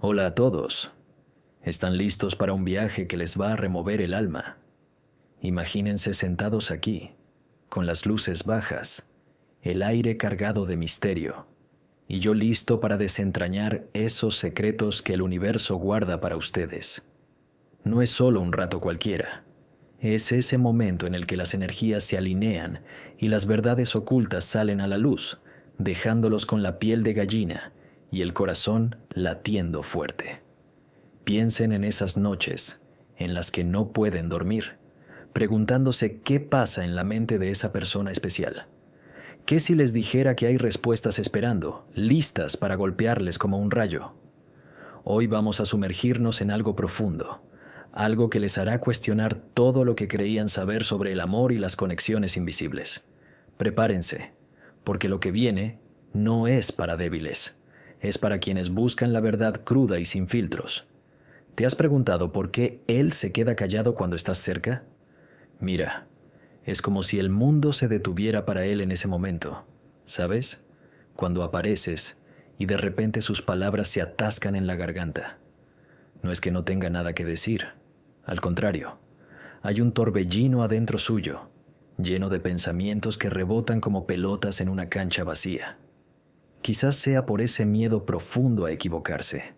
Hola a todos. ¿Están listos para un viaje que les va a remover el alma? Imagínense sentados aquí, con las luces bajas, el aire cargado de misterio, y yo listo para desentrañar esos secretos que el universo guarda para ustedes. No es solo un rato cualquiera. Es ese momento en el que las energías se alinean y las verdades ocultas salen a la luz, dejándolos con la piel de gallina y el corazón latiendo fuerte. Piensen en esas noches en las que no pueden dormir, preguntándose qué pasa en la mente de esa persona especial. ¿Qué si les dijera que hay respuestas esperando, listas para golpearles como un rayo? Hoy vamos a sumergirnos en algo profundo, algo que les hará cuestionar todo lo que creían saber sobre el amor y las conexiones invisibles. Prepárense, porque lo que viene no es para débiles, es para quienes buscan la verdad cruda y sin filtros. ¿Te has preguntado por qué él se queda callado cuando estás cerca? Mira, es como si el mundo se detuviera para él en ese momento, ¿sabes? Cuando apareces y de repente sus palabras se atascan en la garganta. No es que no tenga nada que decir, al contrario, hay un torbellino adentro suyo, lleno de pensamientos que rebotan como pelotas en una cancha vacía. Quizás sea por ese miedo profundo a equivocarse,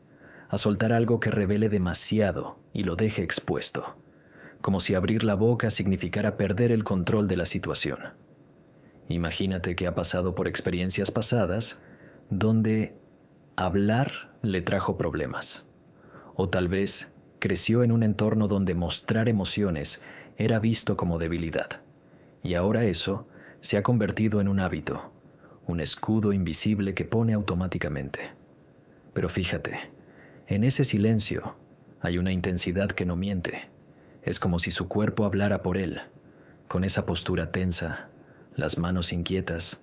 a soltar algo que revele demasiado y lo deje expuesto, como si abrir la boca significara perder el control de la situación. Imagínate que ha pasado por experiencias pasadas donde hablar le trajo problemas, o tal vez creció en un entorno donde mostrar emociones era visto como debilidad, y ahora eso se ha convertido en un hábito, un escudo invisible que pone automáticamente. Pero fíjate, en ese silencio hay una intensidad que no miente. Es como si su cuerpo hablara por él, con esa postura tensa, las manos inquietas,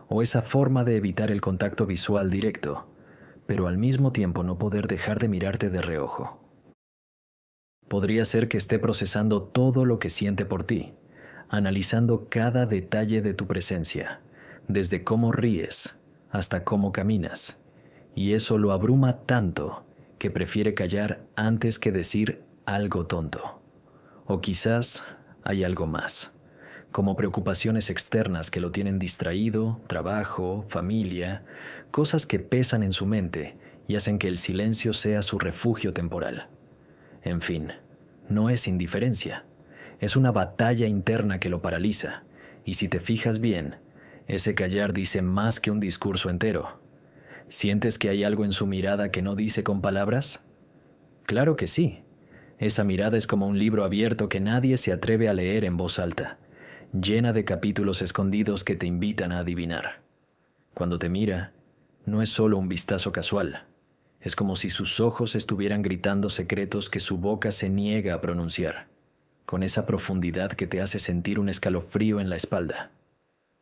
o esa forma de evitar el contacto visual directo, pero al mismo tiempo no poder dejar de mirarte de reojo. Podría ser que esté procesando todo lo que siente por ti, analizando cada detalle de tu presencia, desde cómo ríes hasta cómo caminas, y eso lo abruma tanto que prefiere callar antes que decir algo tonto. O quizás hay algo más, como preocupaciones externas que lo tienen distraído, trabajo, familia, cosas que pesan en su mente y hacen que el silencio sea su refugio temporal. En fin, no es indiferencia, es una batalla interna que lo paraliza, y si te fijas bien, ese callar dice más que un discurso entero. ¿Sientes que hay algo en su mirada que no dice con palabras? Claro que sí. Esa mirada es como un libro abierto que nadie se atreve a leer en voz alta, llena de capítulos escondidos que te invitan a adivinar. Cuando te mira, no es solo un vistazo casual. Es como si sus ojos estuvieran gritando secretos que su boca se niega a pronunciar, con esa profundidad que te hace sentir un escalofrío en la espalda.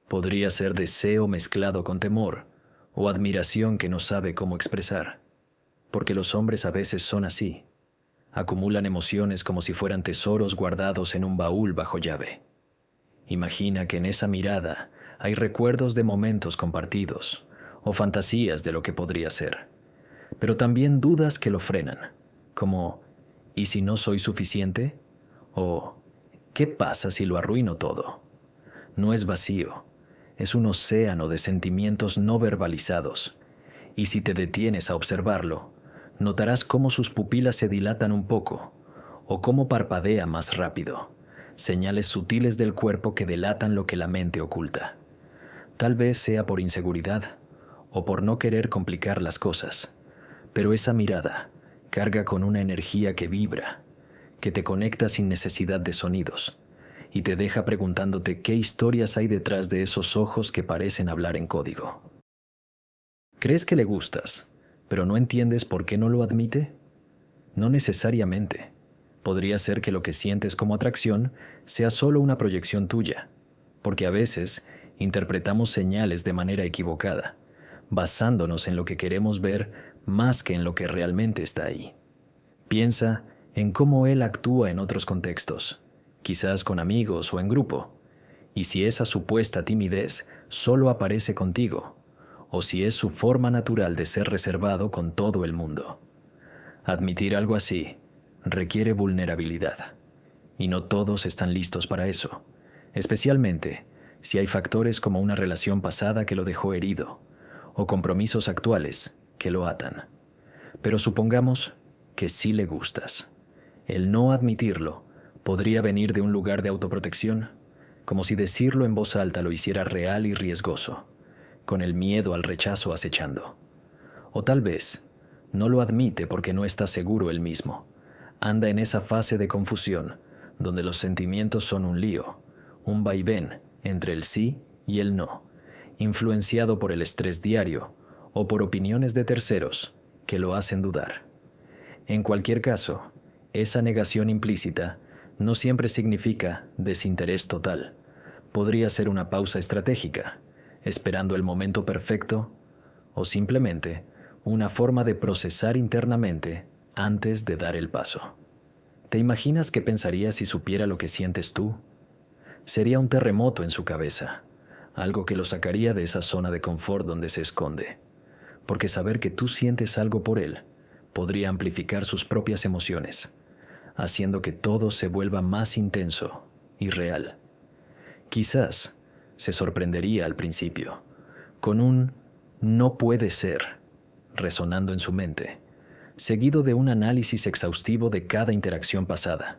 Podría ser deseo mezclado con temor, o admiración que no sabe cómo expresar, porque los hombres a veces son así. Acumulan emociones como si fueran tesoros guardados en un baúl bajo llave. Imagina que en esa mirada hay recuerdos de momentos compartidos, o fantasías de lo que podría ser, pero también dudas que lo frenan, como ¿y si no soy suficiente? O ¿qué pasa si lo arruino todo? No es vacío, es un océano de sentimientos no verbalizados, y si te detienes a observarlo, notarás cómo sus pupilas se dilatan un poco, o cómo parpadea más rápido, señales sutiles del cuerpo que delatan lo que la mente oculta. Tal vez sea por inseguridad, o por no querer complicar las cosas, pero esa mirada carga con una energía que vibra, que te conecta sin necesidad de sonidos, y te deja preguntándote qué historias hay detrás de esos ojos que parecen hablar en código. ¿Crees que le gustas, pero no entiendes por qué no lo admite? No necesariamente. Podría ser que lo que sientes como atracción sea solo una proyección tuya, porque a veces interpretamos señales de manera equivocada, basándonos en lo que queremos ver más que en lo que realmente está ahí. Piensa en cómo él actúa en otros contextos, quizás con amigos o en grupo, y si esa supuesta timidez solo aparece contigo, o si es su forma natural de ser reservado con todo el mundo. Admitir algo así requiere vulnerabilidad, y no todos están listos para eso, especialmente si hay factores como una relación pasada que lo dejó herido o compromisos actuales que lo atan. Pero supongamos que sí le gustas. El no admitirlo podría venir de un lugar de autoprotección, como si decirlo en voz alta lo hiciera real y riesgoso, con el miedo al rechazo acechando. O tal vez no lo admite porque no está seguro él mismo. Anda en esa fase de confusión, donde los sentimientos son un lío, un vaivén entre el sí y el no, influenciado por el estrés diario o por opiniones de terceros que lo hacen dudar. En cualquier caso, esa negación implícita no siempre significa desinterés total. Podría ser una pausa estratégica, esperando el momento perfecto, o simplemente una forma de procesar internamente antes de dar el paso. ¿Te imaginas qué pensaría si supiera lo que sientes tú? Sería un terremoto en su cabeza, algo que lo sacaría de esa zona de confort donde se esconde, porque saber que tú sientes algo por él podría amplificar sus propias emociones, haciendo que todo se vuelva más intenso y real. Quizás se sorprendería al principio, con un "no puede ser" resonando en su mente, seguido de un análisis exhaustivo de cada interacción pasada,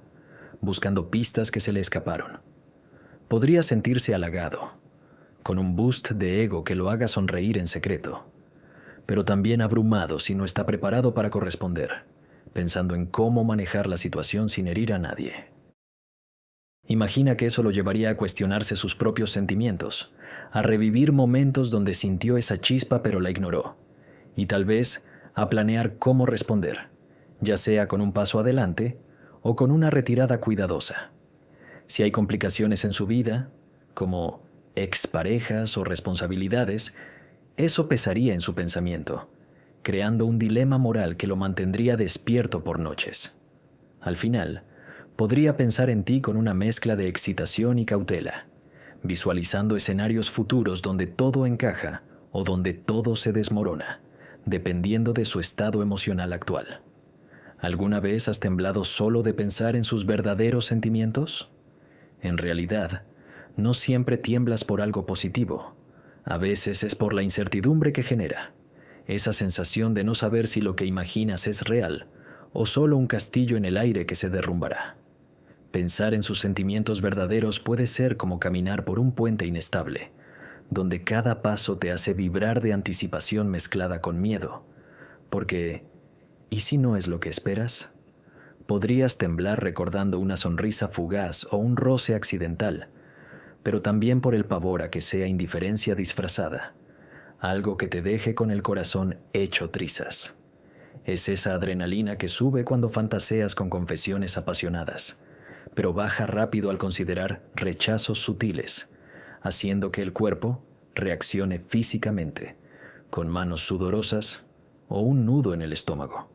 buscando pistas que se le escaparon. Podría sentirse halagado, con un boost de ego que lo haga sonreír en secreto, pero también abrumado si no está preparado para corresponder, pensando en cómo manejar la situación sin herir a nadie. Imagina que eso lo llevaría a cuestionarse sus propios sentimientos, a revivir momentos donde sintió esa chispa pero la ignoró, y tal vez a planear cómo responder, ya sea con un paso adelante o con una retirada cuidadosa. Si hay complicaciones en su vida, como exparejas o responsabilidades, eso pesaría en su pensamiento, creando un dilema moral que lo mantendría despierto por noches. Al final, podría pensar en ti con una mezcla de excitación y cautela, visualizando escenarios futuros donde todo encaja o donde todo se desmorona, dependiendo de su estado emocional actual. ¿Alguna vez has temblado solo de pensar en sus verdaderos sentimientos? En realidad, no siempre tiemblas por algo positivo. A veces es por la incertidumbre que genera, esa sensación de no saber si lo que imaginas es real o solo un castillo en el aire que se derrumbará. Pensar en sus sentimientos verdaderos puede ser como caminar por un puente inestable, donde cada paso te hace vibrar de anticipación mezclada con miedo, porque ¿y si no es lo que esperas? Podrías temblar recordando una sonrisa fugaz o un roce accidental, pero también por el pavor a que sea indiferencia disfrazada, algo que te deje con el corazón hecho trizas. Es esa adrenalina que sube cuando fantaseas con confesiones apasionadas, pero baja rápido al considerar rechazos sutiles, haciendo que el cuerpo reaccione físicamente, con manos sudorosas o un nudo en el estómago.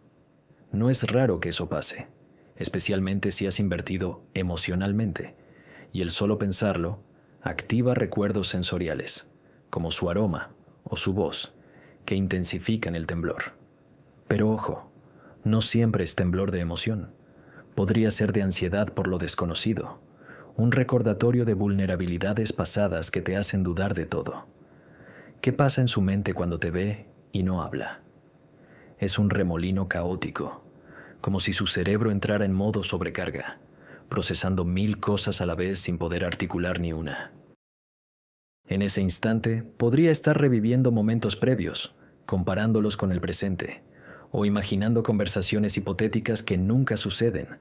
No es raro que eso pase, especialmente si has invertido emocionalmente, y el solo pensarlo activa recuerdos sensoriales, como su aroma o su voz, que intensifican el temblor. Pero ojo, no siempre es temblor de emoción. Podría ser de ansiedad por lo desconocido, un recordatorio de vulnerabilidades pasadas que te hacen dudar de todo. ¿Qué pasa en su mente cuando te ve y no habla? Es un remolino caótico, como si su cerebro entrara en modo sobrecarga, procesando 1000 cosas a la vez sin poder articular ni una. En ese instante, podría estar reviviendo momentos previos, comparándolos con el presente, o imaginando conversaciones hipotéticas que nunca suceden.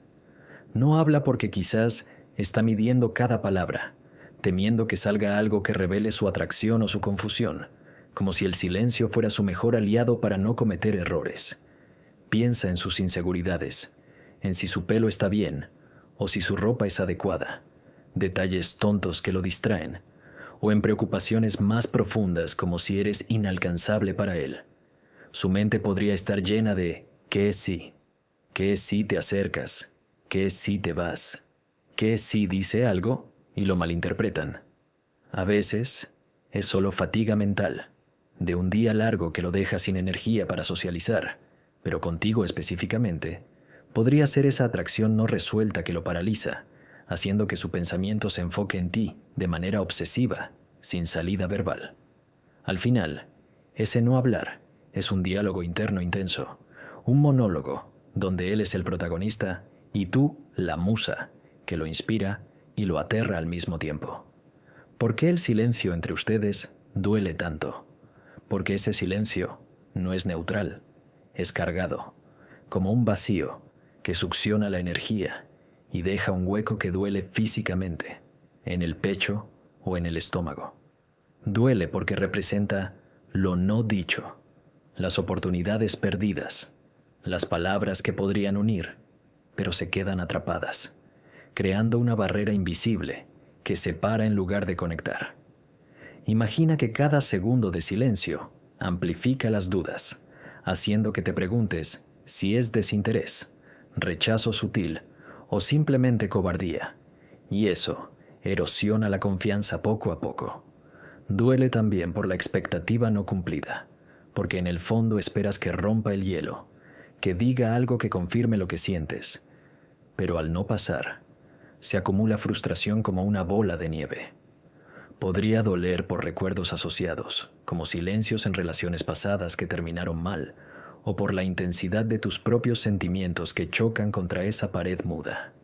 No habla porque quizás está midiendo cada palabra, temiendo que salga algo que revele su atracción o su confusión, como si el silencio fuera su mejor aliado para no cometer errores. Piensa en sus inseguridades, en si su pelo está bien o si su ropa es adecuada, detalles tontos que lo distraen, o en preocupaciones más profundas como si eres inalcanzable para él. Su mente podría estar llena de ¿qué sí? ¿Qué si te acercas? ¿Qué si te vas? ¿Qué si dice algo y lo malinterpretan? A veces es solo fatiga mental, de un día largo que lo deja sin energía para socializar, Pero contigo específicamente, podría ser esa atracción no resuelta que lo paraliza, haciendo que su pensamiento se enfoque en ti de manera obsesiva, sin salida verbal. Al final, ese no hablar es un diálogo interno intenso, un monólogo donde él es el protagonista y tú la musa que lo inspira y lo aterra al mismo tiempo. ¿Por qué el silencio entre ustedes duele tanto? Porque ese silencio no es neutral, es cargado, como un vacío que succiona la energía y deja un hueco que duele físicamente, en el pecho o en el estómago. Duele porque representa lo no dicho, las oportunidades perdidas, las palabras que podrían unir, pero se quedan atrapadas, creando una barrera invisible que separa en lugar de conectar. Imagina que cada segundo de silencio amplifica las dudas, haciendo que te preguntes si es desinterés, rechazo sutil o simplemente cobardía, y eso erosiona la confianza poco a poco. Duele también por la expectativa no cumplida, porque en el fondo esperas que rompa el hielo, que diga algo que confirme lo que sientes, pero al no pasar, se acumula frustración como una bola de nieve. Podría doler por recuerdos asociados, como silencios en relaciones pasadas que terminaron mal, o por la intensidad de tus propios sentimientos que chocan contra esa pared muda.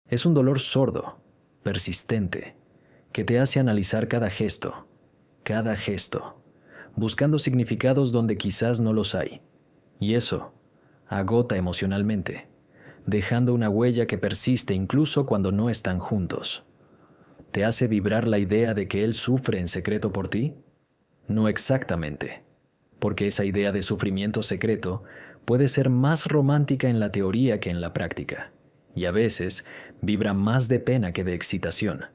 Es un dolor sordo, persistente, que te hace analizar cada gesto, buscando significados donde quizás no los hay. Y eso agota emocionalmente, dejando una huella que persiste incluso cuando no están juntos. ¿Te hace vibrar la idea de que él sufre en secreto por ti? No exactamente, porque esa idea de sufrimiento secreto puede ser más romántica en la teoría que en la práctica, y a veces vibra más de pena que de excitación,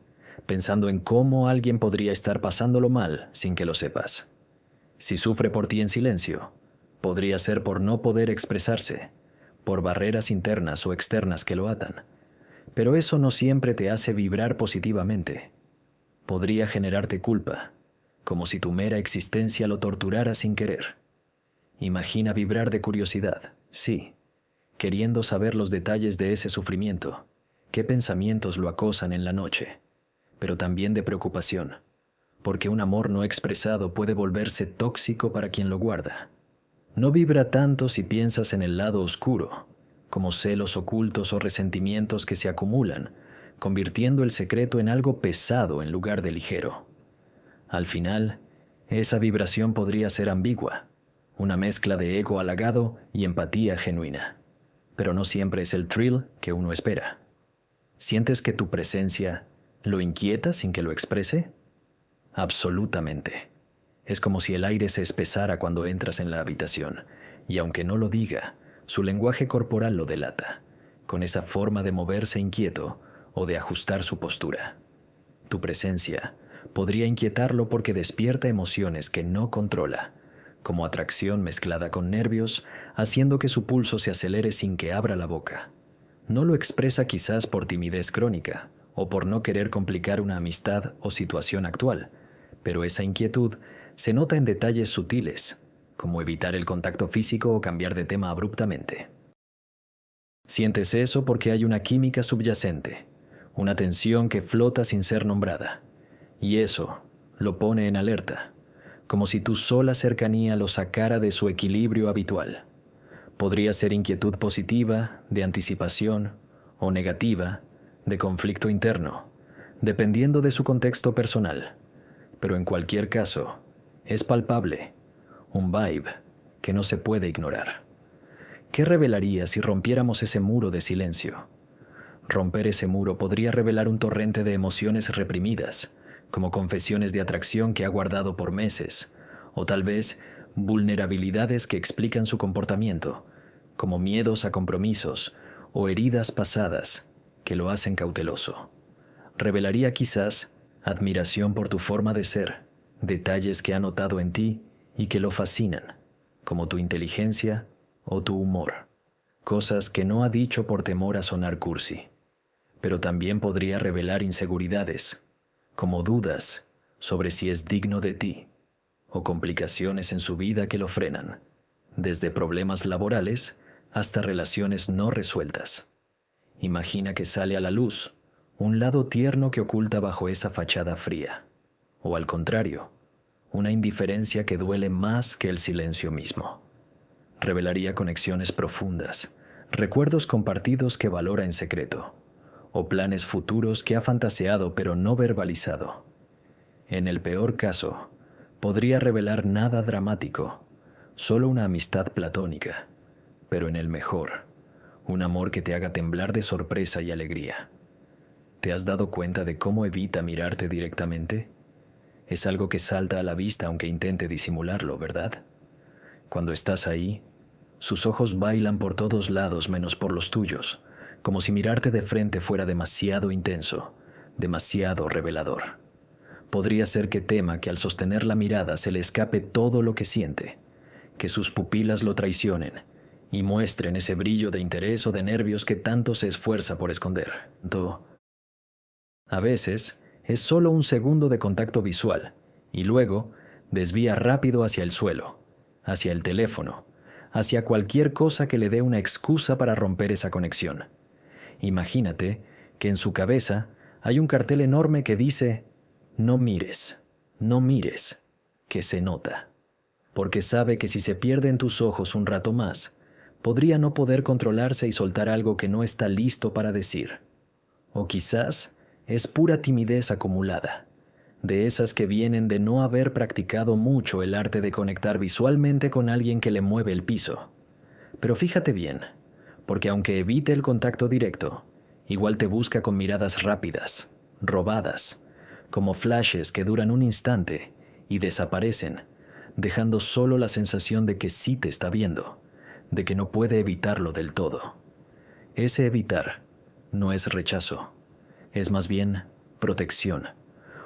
pensando en cómo alguien podría estar pasándolo mal sin que lo sepas. Si sufre por ti en silencio, podría ser por no poder expresarse, por barreras internas o externas que lo atan. Pero eso no siempre te hace vibrar positivamente. Podría generarte culpa, como si tu mera existencia lo torturara sin querer. Imagina vibrar de curiosidad, sí, queriendo saber los detalles de ese sufrimiento, qué pensamientos lo acosan en la noche, pero también de preocupación, porque un amor no expresado puede volverse tóxico para quien lo guarda. No vibra tanto si piensas en el lado oscuro, como celos ocultos o resentimientos que se acumulan, convirtiendo el secreto en algo pesado en lugar de ligero. Al final, esa vibración podría ser ambigua, una mezcla de ego halagado y empatía genuina, pero no siempre es el thrill que uno espera. ¿Sientes que tu presencia lo inquieta sin que lo exprese? Absolutamente. Es como si el aire se espesara cuando entras en la habitación, y aunque no lo diga, su lenguaje corporal lo delata, con esa forma de moverse inquieto o de ajustar su postura. Tu presencia podría inquietarlo porque despierta emociones que no controla, como atracción mezclada con nervios, haciendo que su pulso se acelere sin que abra la boca. No lo expresa quizás por timidez crónica o por no querer complicar una amistad o situación actual, pero esa inquietud se nota en detalles sutiles, como evitar el contacto físico o cambiar de tema abruptamente. Sientes eso porque hay una química subyacente, una tensión que flota sin ser nombrada, y eso lo pone en alerta, como si tu sola cercanía lo sacara de su equilibrio habitual. Podría ser inquietud positiva, de anticipación, o negativa, de conflicto interno, dependiendo de su contexto personal, pero en cualquier caso, es palpable, un vibe que no se puede ignorar. ¿Qué revelaría si rompiéramos ese muro de silencio? Romper ese muro podría revelar un torrente de emociones reprimidas, como confesiones de atracción que ha guardado por meses, o tal vez vulnerabilidades que explican su comportamiento, como miedos a compromisos o heridas pasadas que lo hacen cauteloso. Revelaría quizás admiración por tu forma de ser, detalles que ha notado en ti y que lo fascinan, como tu inteligencia o tu humor, cosas que no ha dicho por temor a sonar cursi. Pero también podría revelar inseguridades, como dudas sobre si es digno de ti, o complicaciones en su vida que lo frenan, desde problemas laborales hasta relaciones no resueltas. Imagina que sale a la luz un lado tierno que oculta bajo esa fachada fría, o al contrario, una indiferencia que duele más que el silencio mismo. Revelaría conexiones profundas, recuerdos compartidos que valora en secreto, o planes futuros que ha fantaseado pero no verbalizado. En el peor caso, podría revelar nada dramático, solo una amistad platónica, pero en el mejor, un amor que te haga temblar de sorpresa y alegría. ¿Te has dado cuenta de cómo evita mirarte directamente? Es algo que salta a la vista aunque intente disimularlo, ¿verdad? Cuando estás ahí, sus ojos bailan por todos lados menos por los tuyos, como si mirarte de frente fuera demasiado intenso, demasiado revelador. Podría ser que tema que al sostener la mirada se le escape todo lo que siente, que sus pupilas lo traicionen y muestren ese brillo de interés o de nervios que tanto se esfuerza por esconder. A veces es solo un segundo de contacto visual y luego desvía rápido hacia el suelo, hacia el teléfono, hacia cualquier cosa que le dé una excusa para romper esa conexión. Imagínate que en su cabeza hay un cartel enorme que dice: no mires, no mires, que se nota. Porque sabe que si se pierde en tus ojos un rato más, podría no poder controlarse y soltar algo que no está listo para decir. O quizás es pura timidez acumulada, de esas que vienen de no haber practicado mucho el arte de conectar visualmente con alguien que le mueve el piso. Pero fíjate bien, porque aunque evite el contacto directo, igual te busca con miradas rápidas, robadas, como flashes que duran un instante y desaparecen, dejando solo la sensación de que sí te está viendo, de que no puede evitarlo del todo. Ese evitar no es rechazo, es más bien protección,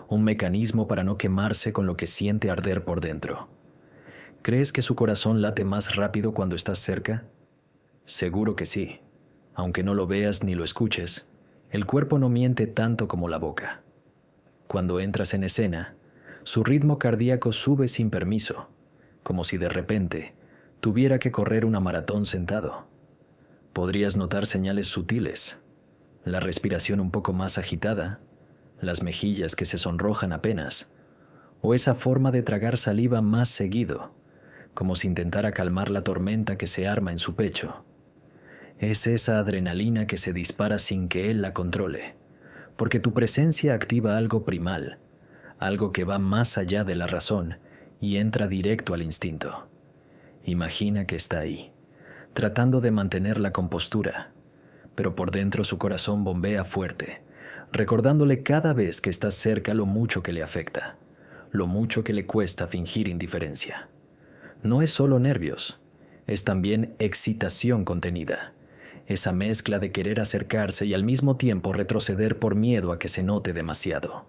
un mecanismo para no quemarse con lo que siente arder por dentro. ¿Crees que su corazón late más rápido cuando estás cerca? Seguro que sí. Aunque no lo veas ni lo escuches, el cuerpo no miente tanto como la boca. Cuando entras en escena, su ritmo cardíaco sube sin permiso, como si de repente tuviera que correr una maratón sentado. Podrías notar señales sutiles, la respiración un poco más agitada, las mejillas que se sonrojan apenas, o esa forma de tragar saliva más seguido, como si intentara calmar la tormenta que se arma en su pecho. Es esa adrenalina que se dispara sin que él la controle, porque tu presencia activa algo primal, algo que va más allá de la razón y entra directo al instinto. Imagina que está ahí, tratando de mantener la compostura, pero por dentro su corazón bombea fuerte, recordándole cada vez que estás cerca lo mucho que le afecta, lo mucho que le cuesta fingir indiferencia. No es solo nervios, es también excitación contenida, esa mezcla de querer acercarse y al mismo tiempo retroceder por miedo a que se note demasiado.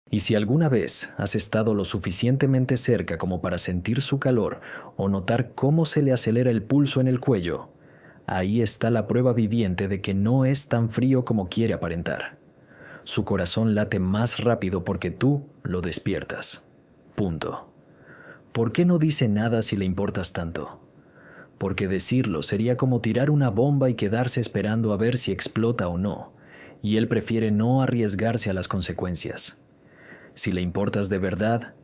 Y si alguna vez has estado lo suficientemente cerca como para sentir su calor o notar cómo se le acelera el pulso en el cuello, ahí está la prueba viviente de que no es tan frío como quiere aparentar. Su corazón late más rápido porque tú lo despiertas. Punto. ¿Por qué no dice nada si le importas tanto? Porque decirlo sería como tirar una bomba y quedarse esperando a ver si explota o no, y él prefiere no arriesgarse a las consecuencias. Si le importas de verdad,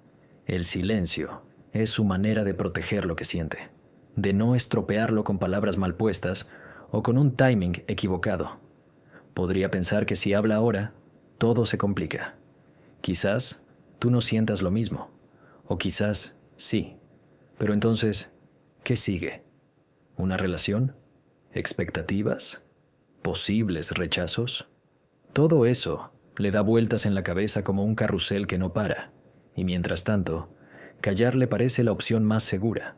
el silencio es su manera de proteger lo que siente, de no estropearlo con palabras mal puestas o con un timing equivocado. Podría pensar que si habla ahora, todo se complica. Quizás tú no sientas lo mismo, o quizás sí. Pero entonces, ¿qué sigue? ¿Una relación? ¿Expectativas? ¿Posibles rechazos? Todo eso le da vueltas en la cabeza como un carrusel que no para, y mientras tanto, callar le parece la opción más segura,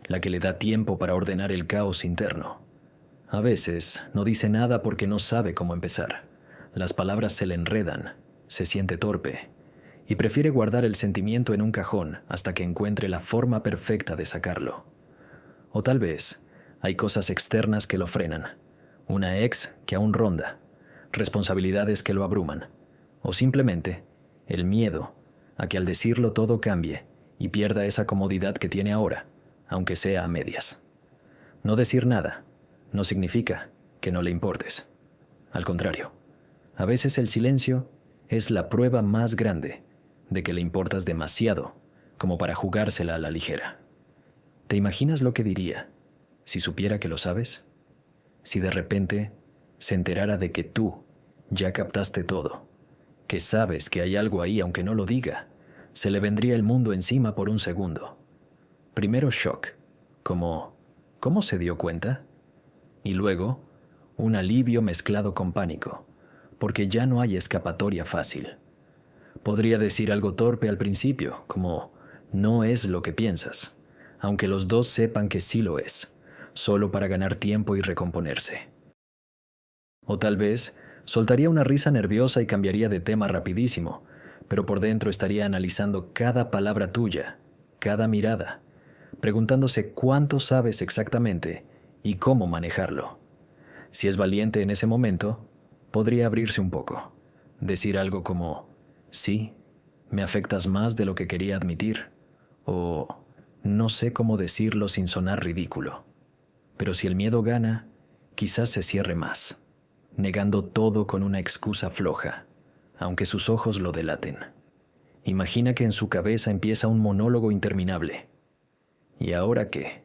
la que le da tiempo para ordenar el caos interno. A veces no dice nada porque no sabe cómo empezar. Las palabras se le enredan, se siente torpe, y prefiere guardar el sentimiento en un cajón hasta que encuentre la forma perfecta de sacarlo. O tal vez hay cosas externas que lo frenan, una ex que aún ronda, responsabilidades que lo abruman, o simplemente el miedo a que al decirlo todo cambie y pierda esa comodidad que tiene ahora, aunque sea a medias. No decir nada no significa que no le importes. Al contrario, a veces el silencio es la prueba más grande de que le importas demasiado como para jugársela a la ligera. ¿Te imaginas lo que diría si supiera que lo sabes? Si de repente se enterara de que tú ya captaste todo, que sabes que hay algo ahí aunque no lo diga, se le vendría el mundo encima por un segundo. Primero shock, como ¿cómo se dio cuenta? Y luego un alivio mezclado con pánico, porque ya no hay escapatoria fácil. Podría decir algo torpe al principio, como no es lo que piensas, aunque los dos sepan que sí lo es, solo para ganar tiempo y recomponerse. O tal vez soltaría una risa nerviosa y cambiaría de tema rapidísimo, pero por dentro estaría analizando cada palabra tuya, cada mirada, preguntándose cuánto sabes exactamente y cómo manejarlo. Si es valiente en ese momento, podría abrirse un poco, decir algo como, sí, me afectas más de lo que quería admitir, o no sé cómo decirlo sin sonar ridículo. Pero si el miedo gana, quizás se cierre más, negando todo con una excusa floja, aunque sus ojos lo delaten. Imagina que en su cabeza empieza un monólogo interminable. ¿Y ahora qué?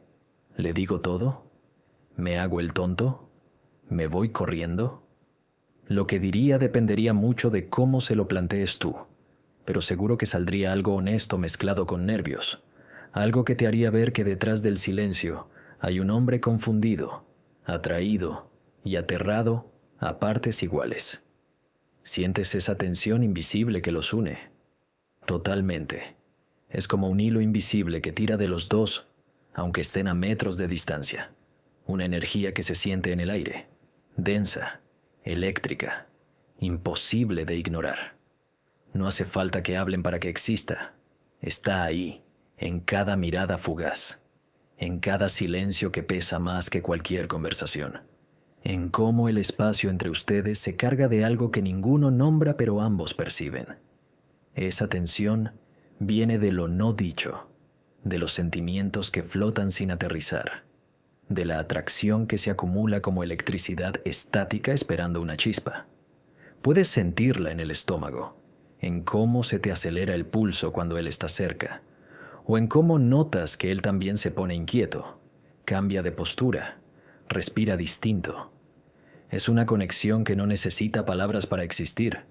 ¿Le digo todo? ¿Me hago el tonto? ¿Me voy corriendo? Lo que diría dependería mucho de cómo se lo plantees tú, pero seguro que saldría algo honesto mezclado con nervios, algo que te haría ver que detrás del silencio hay un hombre confundido, atraído y aterrado a partes iguales. ¿Sientes esa tensión invisible que los une? Totalmente. Es como un hilo invisible que tira de los dos, aunque estén a metros de distancia. Una energía que se siente en el aire, densa, eléctrica, imposible de ignorar. No hace falta que hablen para que exista. Está ahí, en cada mirada fugaz, en cada silencio que pesa más que cualquier conversación, en cómo el espacio entre ustedes se carga de algo que ninguno nombra pero ambos perciben. Esa tensión viene de lo no dicho, de los sentimientos que flotan sin aterrizar, de la atracción que se acumula como electricidad estática esperando una chispa. Puedes sentirla en el estómago, en cómo se te acelera el pulso cuando él está cerca, o en cómo notas que él también se pone inquieto, cambia de postura, respira distinto. Es una conexión que no necesita palabras para existir,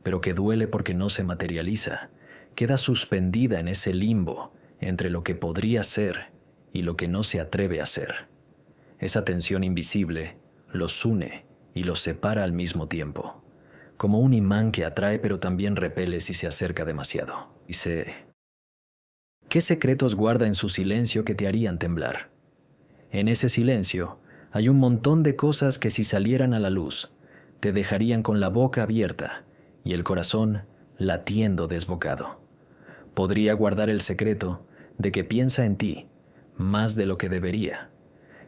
pero que duele porque no se materializa, queda suspendida en ese limbo entre lo que podría ser y lo que no se atreve a ser. Esa tensión invisible los une y los separa al mismo tiempo, como un imán que atrae pero también repele si se acerca demasiado. ¿Qué secretos guarda en su silencio que te harían temblar? En ese silencio hay un montón de cosas que si salieran a la luz, te dejarían con la boca abierta y el corazón latiendo desbocado. Podría guardar el secreto de que piensa en ti más de lo que debería,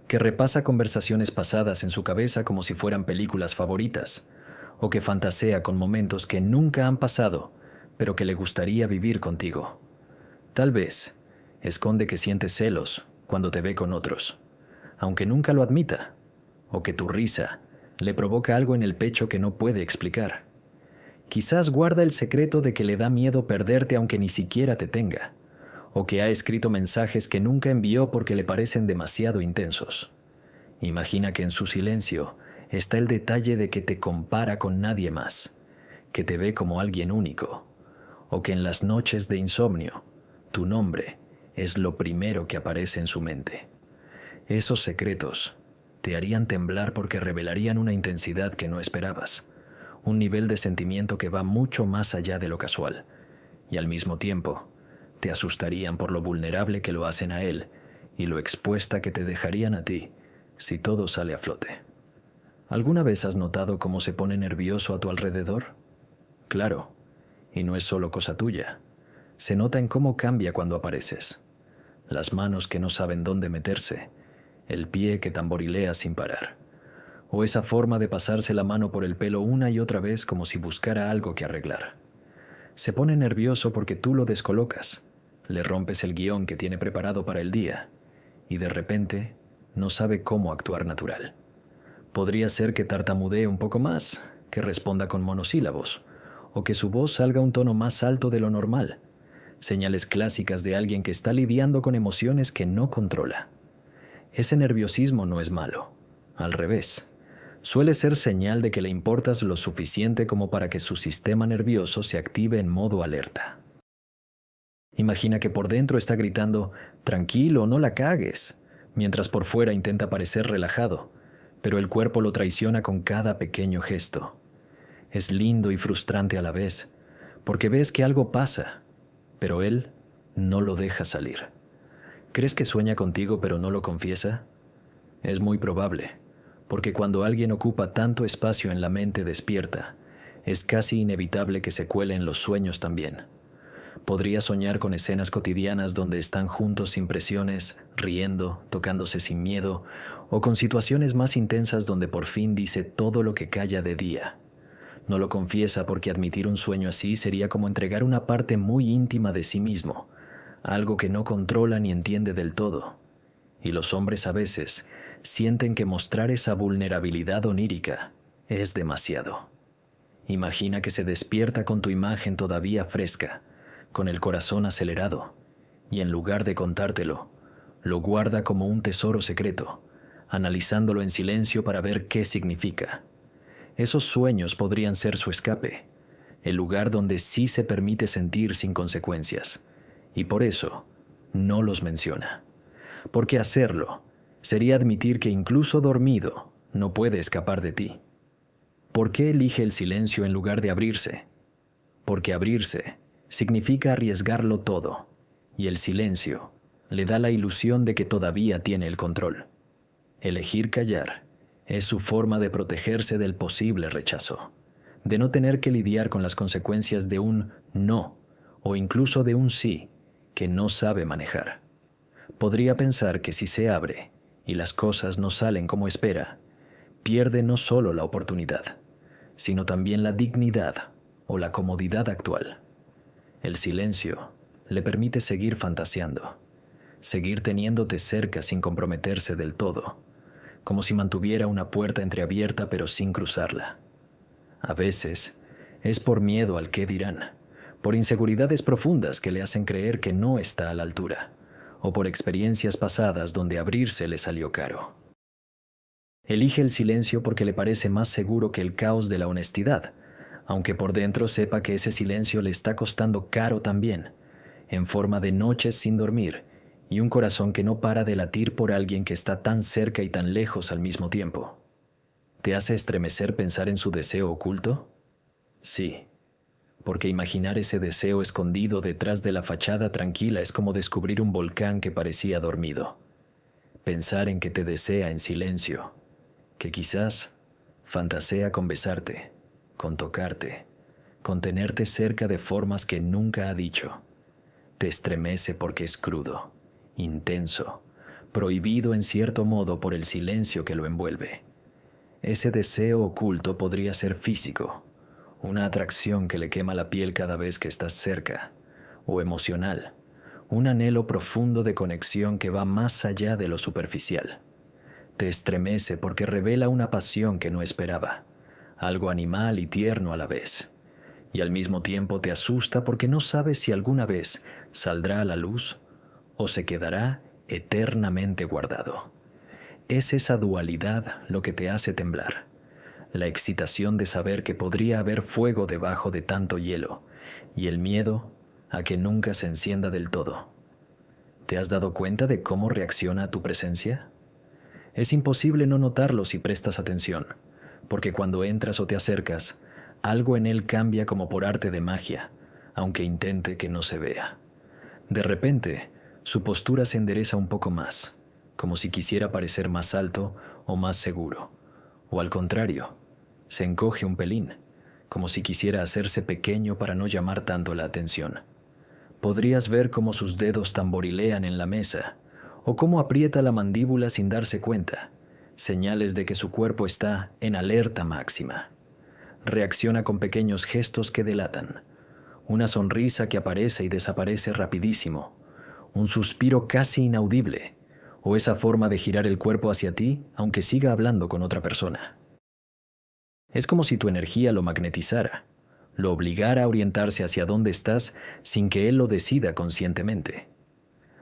que repasa conversaciones pasadas en su cabeza como si fueran películas favoritas, o que fantasea con momentos que nunca han pasado, pero que le gustaría vivir contigo. Tal vez esconde que siente celos cuando te ve con otros, aunque nunca lo admita, o que tu risa le provoca algo en el pecho que no puede explicar. Quizás guarda el secreto de que le da miedo perderte aunque ni siquiera te tenga, o que ha escrito mensajes que nunca envió porque le parecen demasiado intensos. Imagina que en su silencio está el detalle de que te compara con nadie más, que te ve como alguien único, o que en las noches de insomnio, tu nombre es lo primero que aparece en su mente. Esos secretos te harían temblar porque revelarían una intensidad que no esperabas, un nivel de sentimiento que va mucho más allá de lo casual, y al mismo tiempo te asustarían por lo vulnerable que lo hacen a él y lo expuesta que te dejarían a ti si todo sale a flote. ¿Alguna vez has notado cómo se pone nervioso a tu alrededor? Claro, y no es solo cosa tuya. Se nota en cómo cambia cuando apareces. Las manos que no saben dónde meterse, el pie que tamborilea sin parar, o esa forma de pasarse la mano por el pelo una y otra vez como si buscara algo que arreglar. Se pone nervioso porque tú lo descolocas, le rompes el guión que tiene preparado para el día, y de repente no sabe cómo actuar natural. Podría ser que tartamudee un poco más, que responda con monosílabos, o que su voz salga un tono más alto de lo normal. Señales clásicas de alguien que está lidiando con emociones que no controla. Ese nerviosismo no es malo. Al revés. Suele ser señal de que le importas lo suficiente como para que su sistema nervioso se active en modo alerta. Imagina que por dentro está gritando, tranquilo, no la cagues, mientras por fuera intenta parecer relajado, pero el cuerpo lo traiciona con cada pequeño gesto. Es lindo y frustrante a la vez, porque ves que algo pasa, pero él no lo deja salir. ¿Crees que sueña contigo pero no lo confiesa? Es muy probable, porque cuando alguien ocupa tanto espacio en la mente despierta, es casi inevitable que se cuele en los sueños también. Podría soñar con escenas cotidianas donde están juntos sin presiones, riendo, tocándose sin miedo, o con situaciones más intensas donde por fin dice todo lo que calla de día. No lo confiesa porque admitir un sueño así sería como entregar una parte muy íntima de sí mismo, algo que no controla ni entiende del todo. Y los hombres a veces sienten que mostrar esa vulnerabilidad onírica es demasiado. Imagina que se despierta con tu imagen todavía fresca, con el corazón acelerado, y en lugar de contártelo, lo guarda como un tesoro secreto, analizándolo en silencio para ver qué significa. Esos sueños podrían ser su escape, el lugar donde sí se permite sentir sin consecuencias, y por eso no los menciona. Porque hacerlo sería admitir que incluso dormido no puede escapar de ti. ¿Por qué elige el silencio en lugar de abrirse? Porque abrirse significa arriesgarlo todo, y el silencio le da la ilusión de que todavía tiene el control. Elegir callar es su forma de protegerse del posible rechazo, de no tener que lidiar con las consecuencias de un no o incluso de un sí que no sabe manejar. Podría pensar que si se abre y las cosas no salen como espera, pierde no solo la oportunidad, sino también la dignidad o la comodidad actual. El silencio le permite seguir fantaseando, seguir teniéndote cerca sin comprometerse del todo, como si mantuviera una puerta entreabierta pero sin cruzarla. A veces es por miedo al qué dirán, por inseguridades profundas que le hacen creer que no está a la altura, o por experiencias pasadas donde abrirse le salió caro. Elige el silencio porque le parece más seguro que el caos de la honestidad, aunque por dentro sepa que ese silencio le está costando caro también, en forma de noches sin dormir y un corazón que no para de latir por alguien que está tan cerca y tan lejos al mismo tiempo. ¿Te hace estremecer pensar en su deseo oculto? Sí, porque imaginar ese deseo escondido detrás de la fachada tranquila es como descubrir un volcán que parecía dormido. Pensar en que te desea en silencio, que quizás fantasea con besarte, con tocarte, con tenerte cerca de formas que nunca ha dicho. Te estremece porque es crudo, intenso, prohibido en cierto modo por el silencio que lo envuelve. Ese deseo oculto podría ser físico, una atracción que le quema la piel cada vez que estás cerca, o emocional, un anhelo profundo de conexión que va más allá de lo superficial. Te estremece porque revela una pasión que no esperaba, algo animal y tierno a la vez, y al mismo tiempo te asusta porque no sabes si alguna vez saldrá a la luz o se quedará eternamente guardado. Es esa dualidad lo que te hace temblar, la excitación de saber que podría haber fuego debajo de tanto hielo y el miedo a que nunca se encienda del todo. ¿Te has dado cuenta de cómo reacciona a tu presencia? Es imposible no notarlo si prestas atención, porque cuando entras o te acercas, algo en él cambia como por arte de magia, aunque intente que no se vea. De repente, su postura se endereza un poco más, como si quisiera parecer más alto o más seguro, o al contrario, se encoge un pelín, como si quisiera hacerse pequeño para no llamar tanto la atención. Podrías ver cómo sus dedos tamborilean en la mesa, o cómo aprieta la mandíbula sin darse cuenta, señales de que su cuerpo está en alerta máxima. Reacciona con pequeños gestos que delatan, una sonrisa que aparece y desaparece rapidísimo, un suspiro casi inaudible, o esa forma de girar el cuerpo hacia ti aunque siga hablando con otra persona. Es como si tu energía lo magnetizara, lo obligara a orientarse hacia dónde estás sin que él lo decida conscientemente.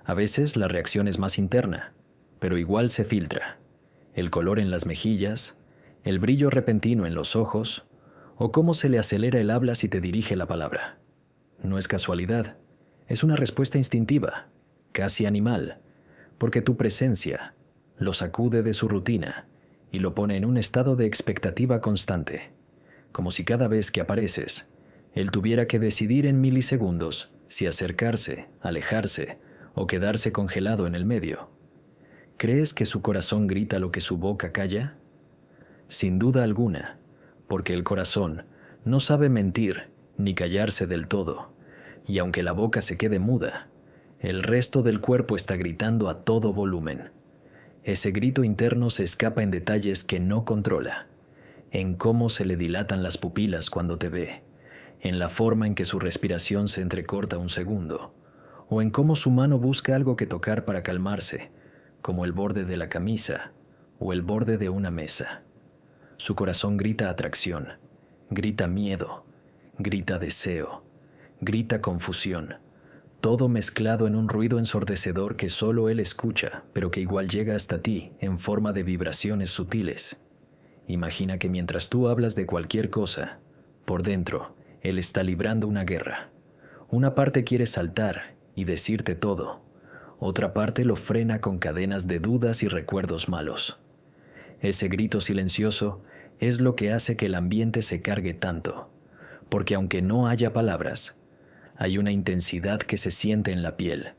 A veces la reacción es más interna, pero igual se filtra. El color en las mejillas, el brillo repentino en los ojos, o cómo se le acelera el habla si te dirige la palabra. No es casualidad, es una respuesta instintiva, casi animal, porque tu presencia lo sacude de su rutina y lo pone en un estado de expectativa constante, como si cada vez que apareces, él tuviera que decidir en milisegundos si acercarse, alejarse o quedarse congelado en el medio. ¿Crees que su corazón grita lo que su boca calla? Sin duda alguna, porque el corazón no sabe mentir ni callarse del todo, y aunque la boca se quede muda, el resto del cuerpo está gritando a todo volumen. Ese grito interno se escapa en detalles que no controla, en cómo se le dilatan las pupilas cuando te ve, en la forma en que su respiración se entrecorta un segundo, o en cómo su mano busca algo que tocar para calmarse, como el borde de la camisa o el borde de una mesa. Su corazón grita atracción, grita miedo, grita deseo, grita confusión, todo mezclado en un ruido ensordecedor que solo él escucha, pero que igual llega hasta ti en forma de vibraciones sutiles. Imagina que mientras tú hablas de cualquier cosa, por dentro, él está librando una guerra. Una parte quiere saltar y decirte todo. Otra parte lo frena con cadenas de dudas y recuerdos malos. Ese grito silencioso es lo que hace que el ambiente se cargue tanto, porque aunque no haya palabras, hay una intensidad que se siente en la piel,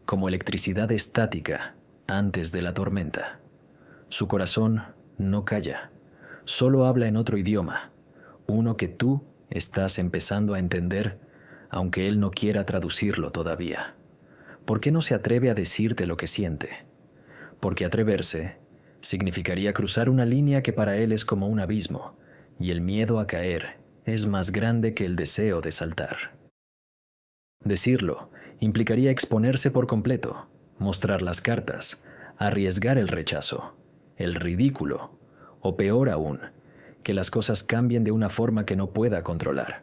como electricidad estática antes de la tormenta. Su corazón no calla, solo habla en otro idioma, uno que tú estás empezando a entender, aunque él no quiera traducirlo todavía. ¿Por qué no se atreve a decirte lo que siente? Porque atreverse significaría cruzar una línea que para él es como un abismo, y el miedo a caer es más grande que el deseo de saltar. Decirlo implicaría exponerse por completo, mostrar las cartas, arriesgar el rechazo, el ridículo, o peor aún, que las cosas cambien de una forma que no pueda controlar.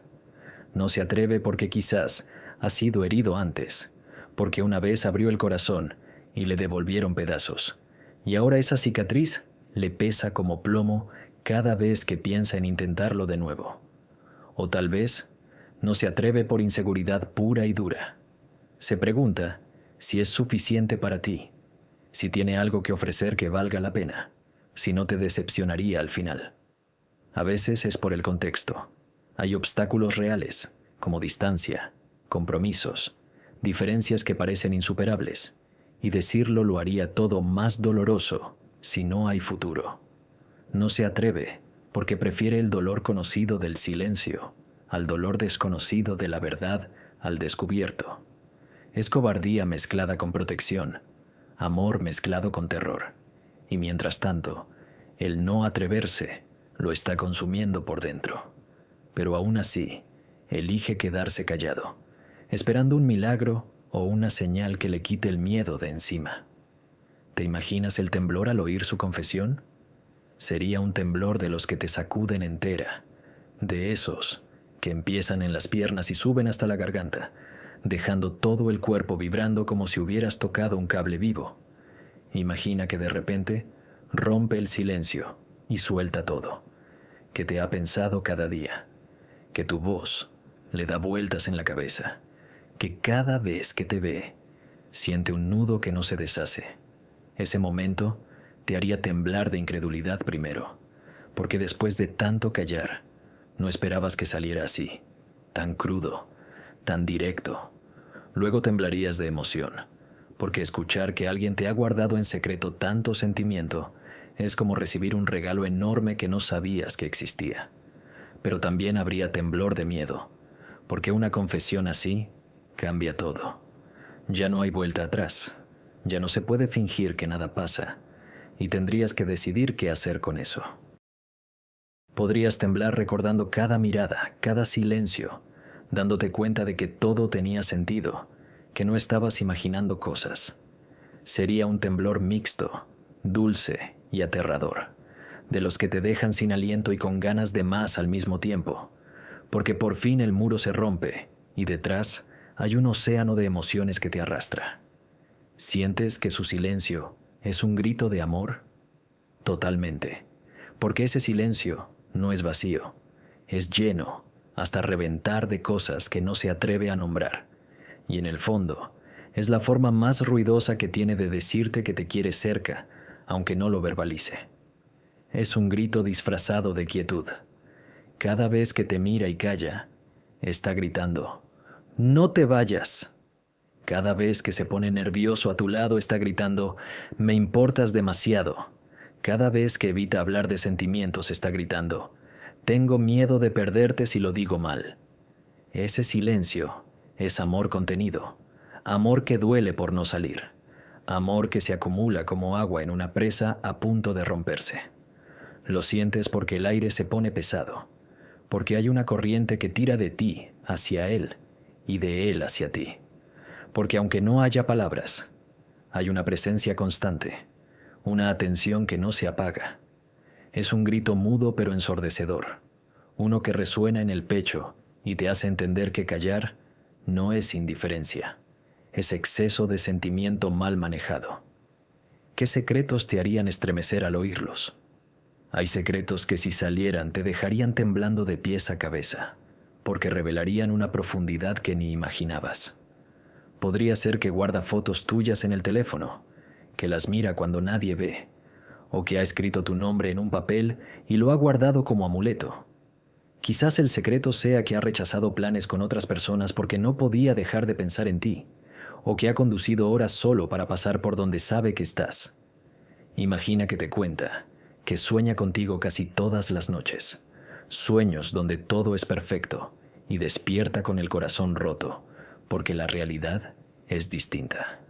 No se atreve porque quizás ha sido herido antes, porque una vez abrió el corazón y le devolvieron pedazos, y ahora esa cicatriz le pesa como plomo cada vez que piensa en intentarlo de nuevo. O tal vez no se atreve por inseguridad pura y dura. Se pregunta si es suficiente para ti, si tiene algo que ofrecer que valga la pena, si no te decepcionaría al final. A veces es por el contexto. Hay obstáculos reales, como distancia, compromisos, diferencias que parecen insuperables, y decirlo lo haría todo más doloroso si no hay futuro. No se atreve porque prefiere el dolor conocido del silencio al dolor desconocido de la verdad al descubierto. Es cobardía mezclada con protección, amor mezclado con terror, y mientras tanto, el no atreverse lo está consumiendo por dentro. Pero aún así, elige quedarse callado, esperando un milagro o una señal que le quite el miedo de encima. ¿Te imaginas el temblor al oír su confesión? Sería un temblor de los que te sacuden entera, de esos que empiezan en las piernas y suben hasta la garganta, dejando todo el cuerpo vibrando como si hubieras tocado un cable vivo. Imagina que de repente rompe el silencio y suelta todo, que te ha pensado cada día, que tu voz le da vueltas en la cabeza, que cada vez que te ve, siente un nudo que no se deshace. Ese momento te haría temblar de incredulidad primero, porque después de tanto callar, no esperabas que saliera así, tan crudo, tan directo. Luego temblarías de emoción, porque escuchar que alguien te ha guardado en secreto tanto sentimiento es como recibir un regalo enorme que no sabías que existía. Pero también habría temblor de miedo, porque una confesión así cambia todo. Ya no hay vuelta atrás, ya no se puede fingir que nada pasa, y tendrías que decidir qué hacer con eso. Podrías temblar recordando cada mirada, cada silencio, dándote cuenta de que todo tenía sentido, que no estabas imaginando cosas. sería un temblor mixto, dulce y aterrador, de los que te dejan sin aliento y con ganas de más al mismo tiempo, porque por fin el muro se rompe y detrás hay un océano de emociones que te arrastra. ¿Sientes que su silencio es un grito de amor? Totalmente, porque ese silencio no es vacío, es lleno hasta reventar de cosas que no se atreve a nombrar, y en el fondo es la forma más ruidosa que tiene de decirte que te quiere cerca, aunque no lo verbalice. Es un grito disfrazado de quietud. Cada vez que te mira y calla, está gritando, «No te vayas». Cada vez que se pone nervioso a tu lado, está gritando, «Me importas demasiado». Cada vez que evita hablar de sentimientos, está gritando, «Tengo miedo de perderte si lo digo mal». Ese silencio es amor contenido, amor que duele por no salir, amor que se acumula como agua en una presa a punto de romperse. Lo sientes porque el aire se pone pesado, porque hay una corriente que tira de ti hacia él y de él hacia ti, porque aunque no haya palabras, hay una presencia constante, una atención que no se apaga. Es un grito mudo pero ensordecedor, uno que resuena en el pecho y te hace entender que callar no es indiferencia, es exceso de sentimiento mal manejado. ¿Qué secretos te harían estremecer al oírlos? Hay secretos que si salieran te dejarían temblando de pies a cabeza, porque revelarían una profundidad que ni imaginabas. Podría ser que guarda fotos tuyas en el teléfono, que las mira cuando nadie ve, o que ha escrito tu nombre en un papel y lo ha guardado como amuleto. Quizás el secreto sea que ha rechazado planes con otras personas porque no podía dejar de pensar en ti, o que ha conducido horas solo para pasar por donde sabe que estás. Imagina que te cuenta que sueña contigo casi todas las noches, sueños donde todo es perfecto, y despierta con el corazón roto, porque la realidad es distinta.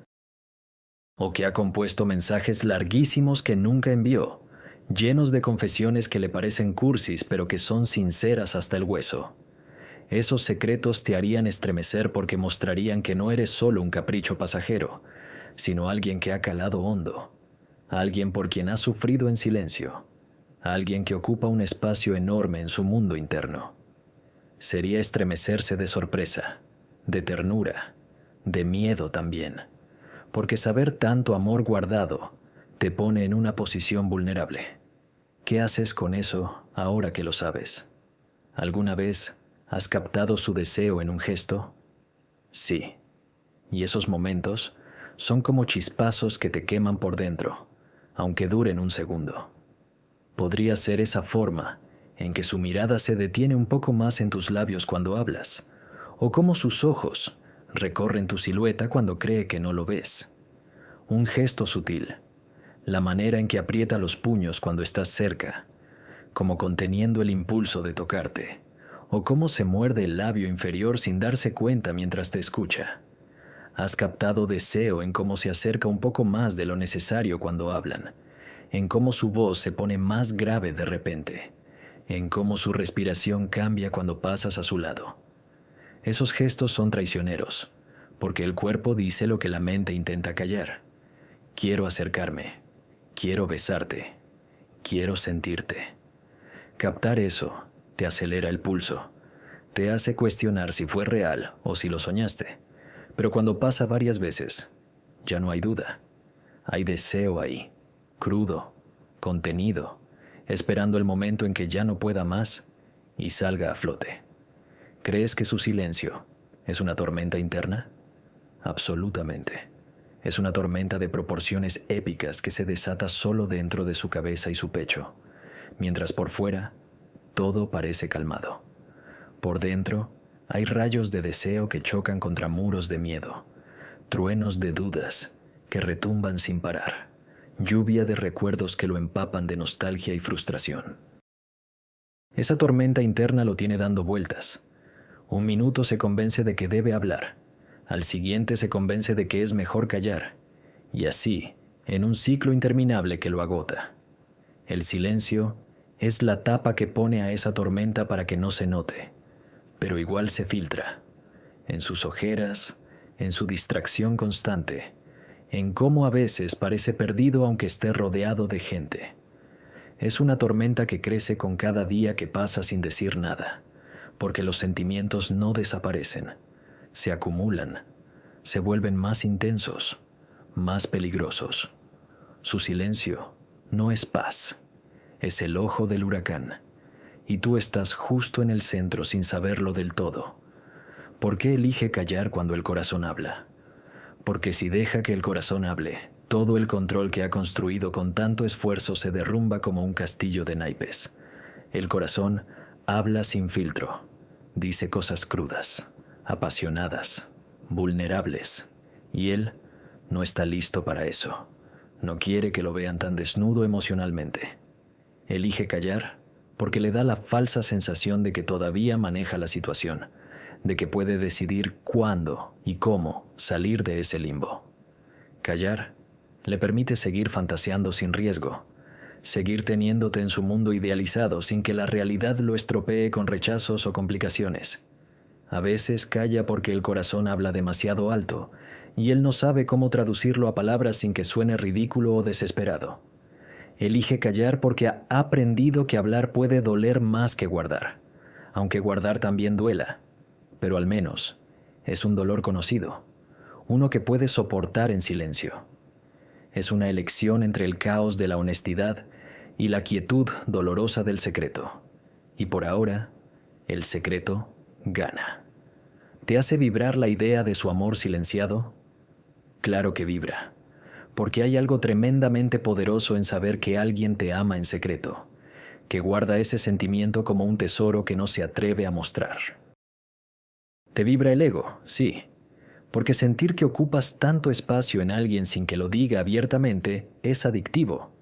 O que ha compuesto mensajes larguísimos que nunca envió, llenos de confesiones que le parecen cursis pero que son sinceras hasta el hueso. Esos secretos te harían estremecer porque mostrarían que no eres solo un capricho pasajero, sino alguien que ha calado hondo, alguien por quien has sufrido en silencio, alguien que ocupa un espacio enorme en su mundo interno. Sería estremecerse de sorpresa, de ternura, de miedo también, porque saber tanto amor guardado te pone en una posición vulnerable. ¿Qué haces con eso ahora que lo sabes? ¿Alguna vez has captado su deseo en un gesto? Sí, y esos momentos son como chispazos que te queman por dentro, aunque duren un segundo. Podría ser esa forma en que su mirada se detiene un poco más en tus labios cuando hablas, o como sus ojos recorren tu silueta cuando cree que no lo ves. Un gesto sutil, la manera en que aprieta los puños cuando estás cerca, como conteniendo el impulso de tocarte, o cómo se muerde el labio inferior sin darse cuenta mientras te escucha. Has captado deseo en cómo se acerca un poco más de lo necesario cuando hablan, en cómo su voz se pone más grave de repente, en cómo su respiración cambia cuando pasas a su lado. Esos gestos son traicioneros, porque el cuerpo dice lo que la mente intenta callar. Quiero acercarme, quiero besarte, quiero sentirte. Captar eso te acelera el pulso, te hace cuestionar si fue real o si lo soñaste. Pero cuando pasa varias veces, ya no hay duda. Hay deseo ahí, crudo, contenido, esperando el momento en que ya no pueda más y salga a flote. ¿Crees que su silencio es una tormenta interna? Absolutamente. Es una tormenta de proporciones épicas que se desata solo dentro de su cabeza y su pecho, mientras por fuera todo parece calmado. Por dentro hay rayos de deseo que chocan contra muros de miedo, truenos de dudas que retumban sin parar, lluvia de recuerdos que lo empapan de nostalgia y frustración. Esa tormenta interna lo tiene dando vueltas. Un minuto se convence de que debe hablar, al siguiente se convence de que es mejor callar, y así, en un ciclo interminable que lo agota. El silencio es la tapa que pone a esa tormenta para que no se note, pero igual se filtra, en sus ojeras, en su distracción constante, en cómo a veces parece perdido aunque esté rodeado de gente. Es una tormenta que crece con cada día que pasa sin decir nada, porque los sentimientos no desaparecen, se acumulan, se vuelven más intensos, más peligrosos. Su silencio no es paz, es el ojo del huracán, y tú estás justo en el centro sin saberlo del todo. ¿Por qué elige callar cuando el corazón habla? Porque si deja que el corazón hable, todo el control que ha construido con tanto esfuerzo se derrumba como un castillo de naipes. El corazón habla sin filtro, dice cosas crudas, apasionadas, vulnerables, y él no está listo para eso. No quiere que lo vean tan desnudo emocionalmente. Elige callar porque le da la falsa sensación de que todavía maneja la situación, de que puede decidir cuándo y cómo salir de ese limbo. Callar le permite seguir fantaseando sin riesgo, seguir teniéndote en su mundo idealizado sin que la realidad lo estropee con rechazos o complicaciones. A veces calla porque el corazón habla demasiado alto y él no sabe cómo traducirlo a palabras sin que suene ridículo o desesperado. Elige callar porque ha aprendido que hablar puede doler más que guardar, aunque guardar también duela, pero al menos es un dolor conocido, uno que puede soportar en silencio. Es una elección entre el caos de la honestidad y la quietud dolorosa del secreto. Y por ahora, el secreto gana. ¿Te hace vibrar la idea de su amor silenciado? Claro que vibra, porque hay algo tremendamente poderoso en saber que alguien te ama en secreto, que guarda ese sentimiento como un tesoro que no se atreve a mostrar. Te vibra el ego, sí, porque sentir que ocupas tanto espacio en alguien sin que lo diga abiertamente es adictivo.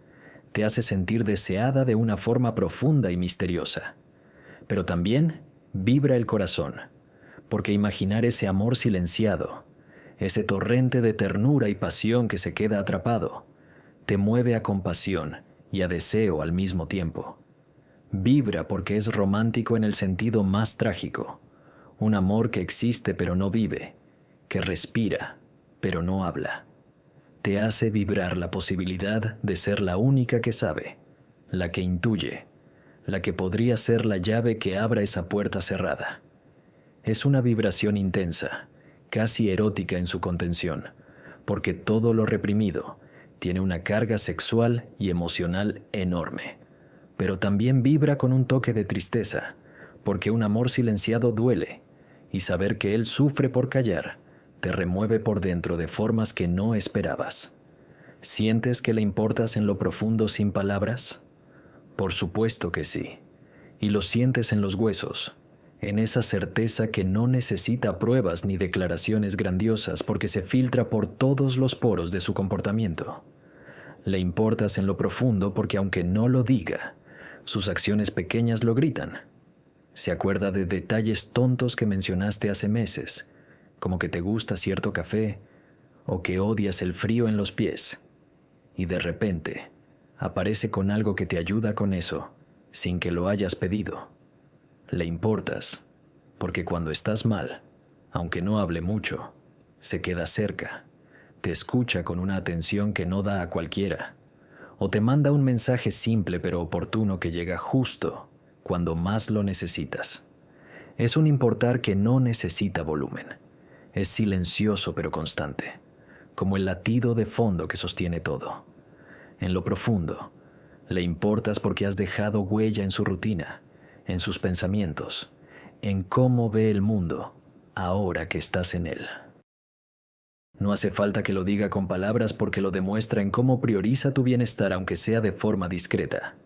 Te hace sentir deseada de una forma profunda y misteriosa. Pero también vibra el corazón, porque imaginar ese amor silenciado, ese torrente de ternura y pasión que se queda atrapado, te mueve a compasión y a deseo al mismo tiempo. Vibra porque es romántico en el sentido más trágico, un amor que existe pero no vive, que respira pero no habla. Te hace vibrar la posibilidad de ser la única que sabe, la que intuye, la que podría ser la llave que abra esa puerta cerrada. Es una vibración intensa, casi erótica en su contención, porque todo lo reprimido tiene una carga sexual y emocional enorme. Pero también vibra con un toque de tristeza, porque un amor silenciado duele, y saber que él sufre por callar te remueve por dentro de formas que no esperabas. ¿Sientes que le importas en lo profundo sin palabras? Por supuesto que sí, y lo sientes en los huesos, en esa certeza que no necesita pruebas ni declaraciones grandiosas porque se filtra por todos los poros de su comportamiento. Le importas en lo profundo porque aunque no lo diga, sus acciones pequeñas lo gritan. Se acuerda de detalles tontos que mencionaste hace meses, como que te gusta cierto café o que odias el frío en los pies, y de repente aparece con algo que te ayuda con eso, sin que lo hayas pedido. Le importas, porque cuando estás mal, aunque no hable mucho, se queda cerca, te escucha con una atención que no da a cualquiera, o te manda un mensaje simple pero oportuno que llega justo cuando más lo necesitas. Es un importar que no necesita volumen, es silencioso pero constante, como el latido de fondo que sostiene todo. En lo profundo, le importas porque has dejado huella en su rutina, en sus pensamientos, en cómo ve el mundo ahora que estás en él. No hace falta que lo diga con palabras porque lo demuestra en cómo prioriza tu bienestar aunque sea de forma discreta,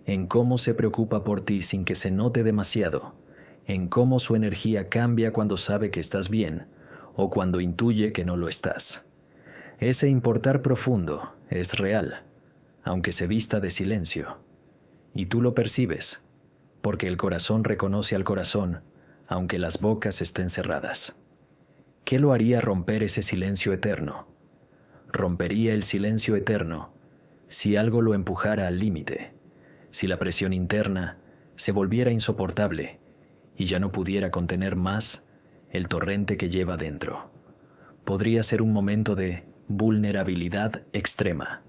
en cómo se preocupa por ti sin que se note demasiado, en cómo su energía cambia cuando sabe que estás bien o cuando intuye que no lo estás. Ese importar profundo es real, aunque se vista de silencio, y tú lo percibes, porque el corazón reconoce al corazón, aunque las bocas estén cerradas. ¿Qué lo haría romper ese silencio eterno? Rompería el silencio eterno si algo lo empujara al límite, si la presión interna se volviera insoportable y ya no pudiera contener más el torrente que lleva dentro. Podría ser un momento de vulnerabilidad extrema,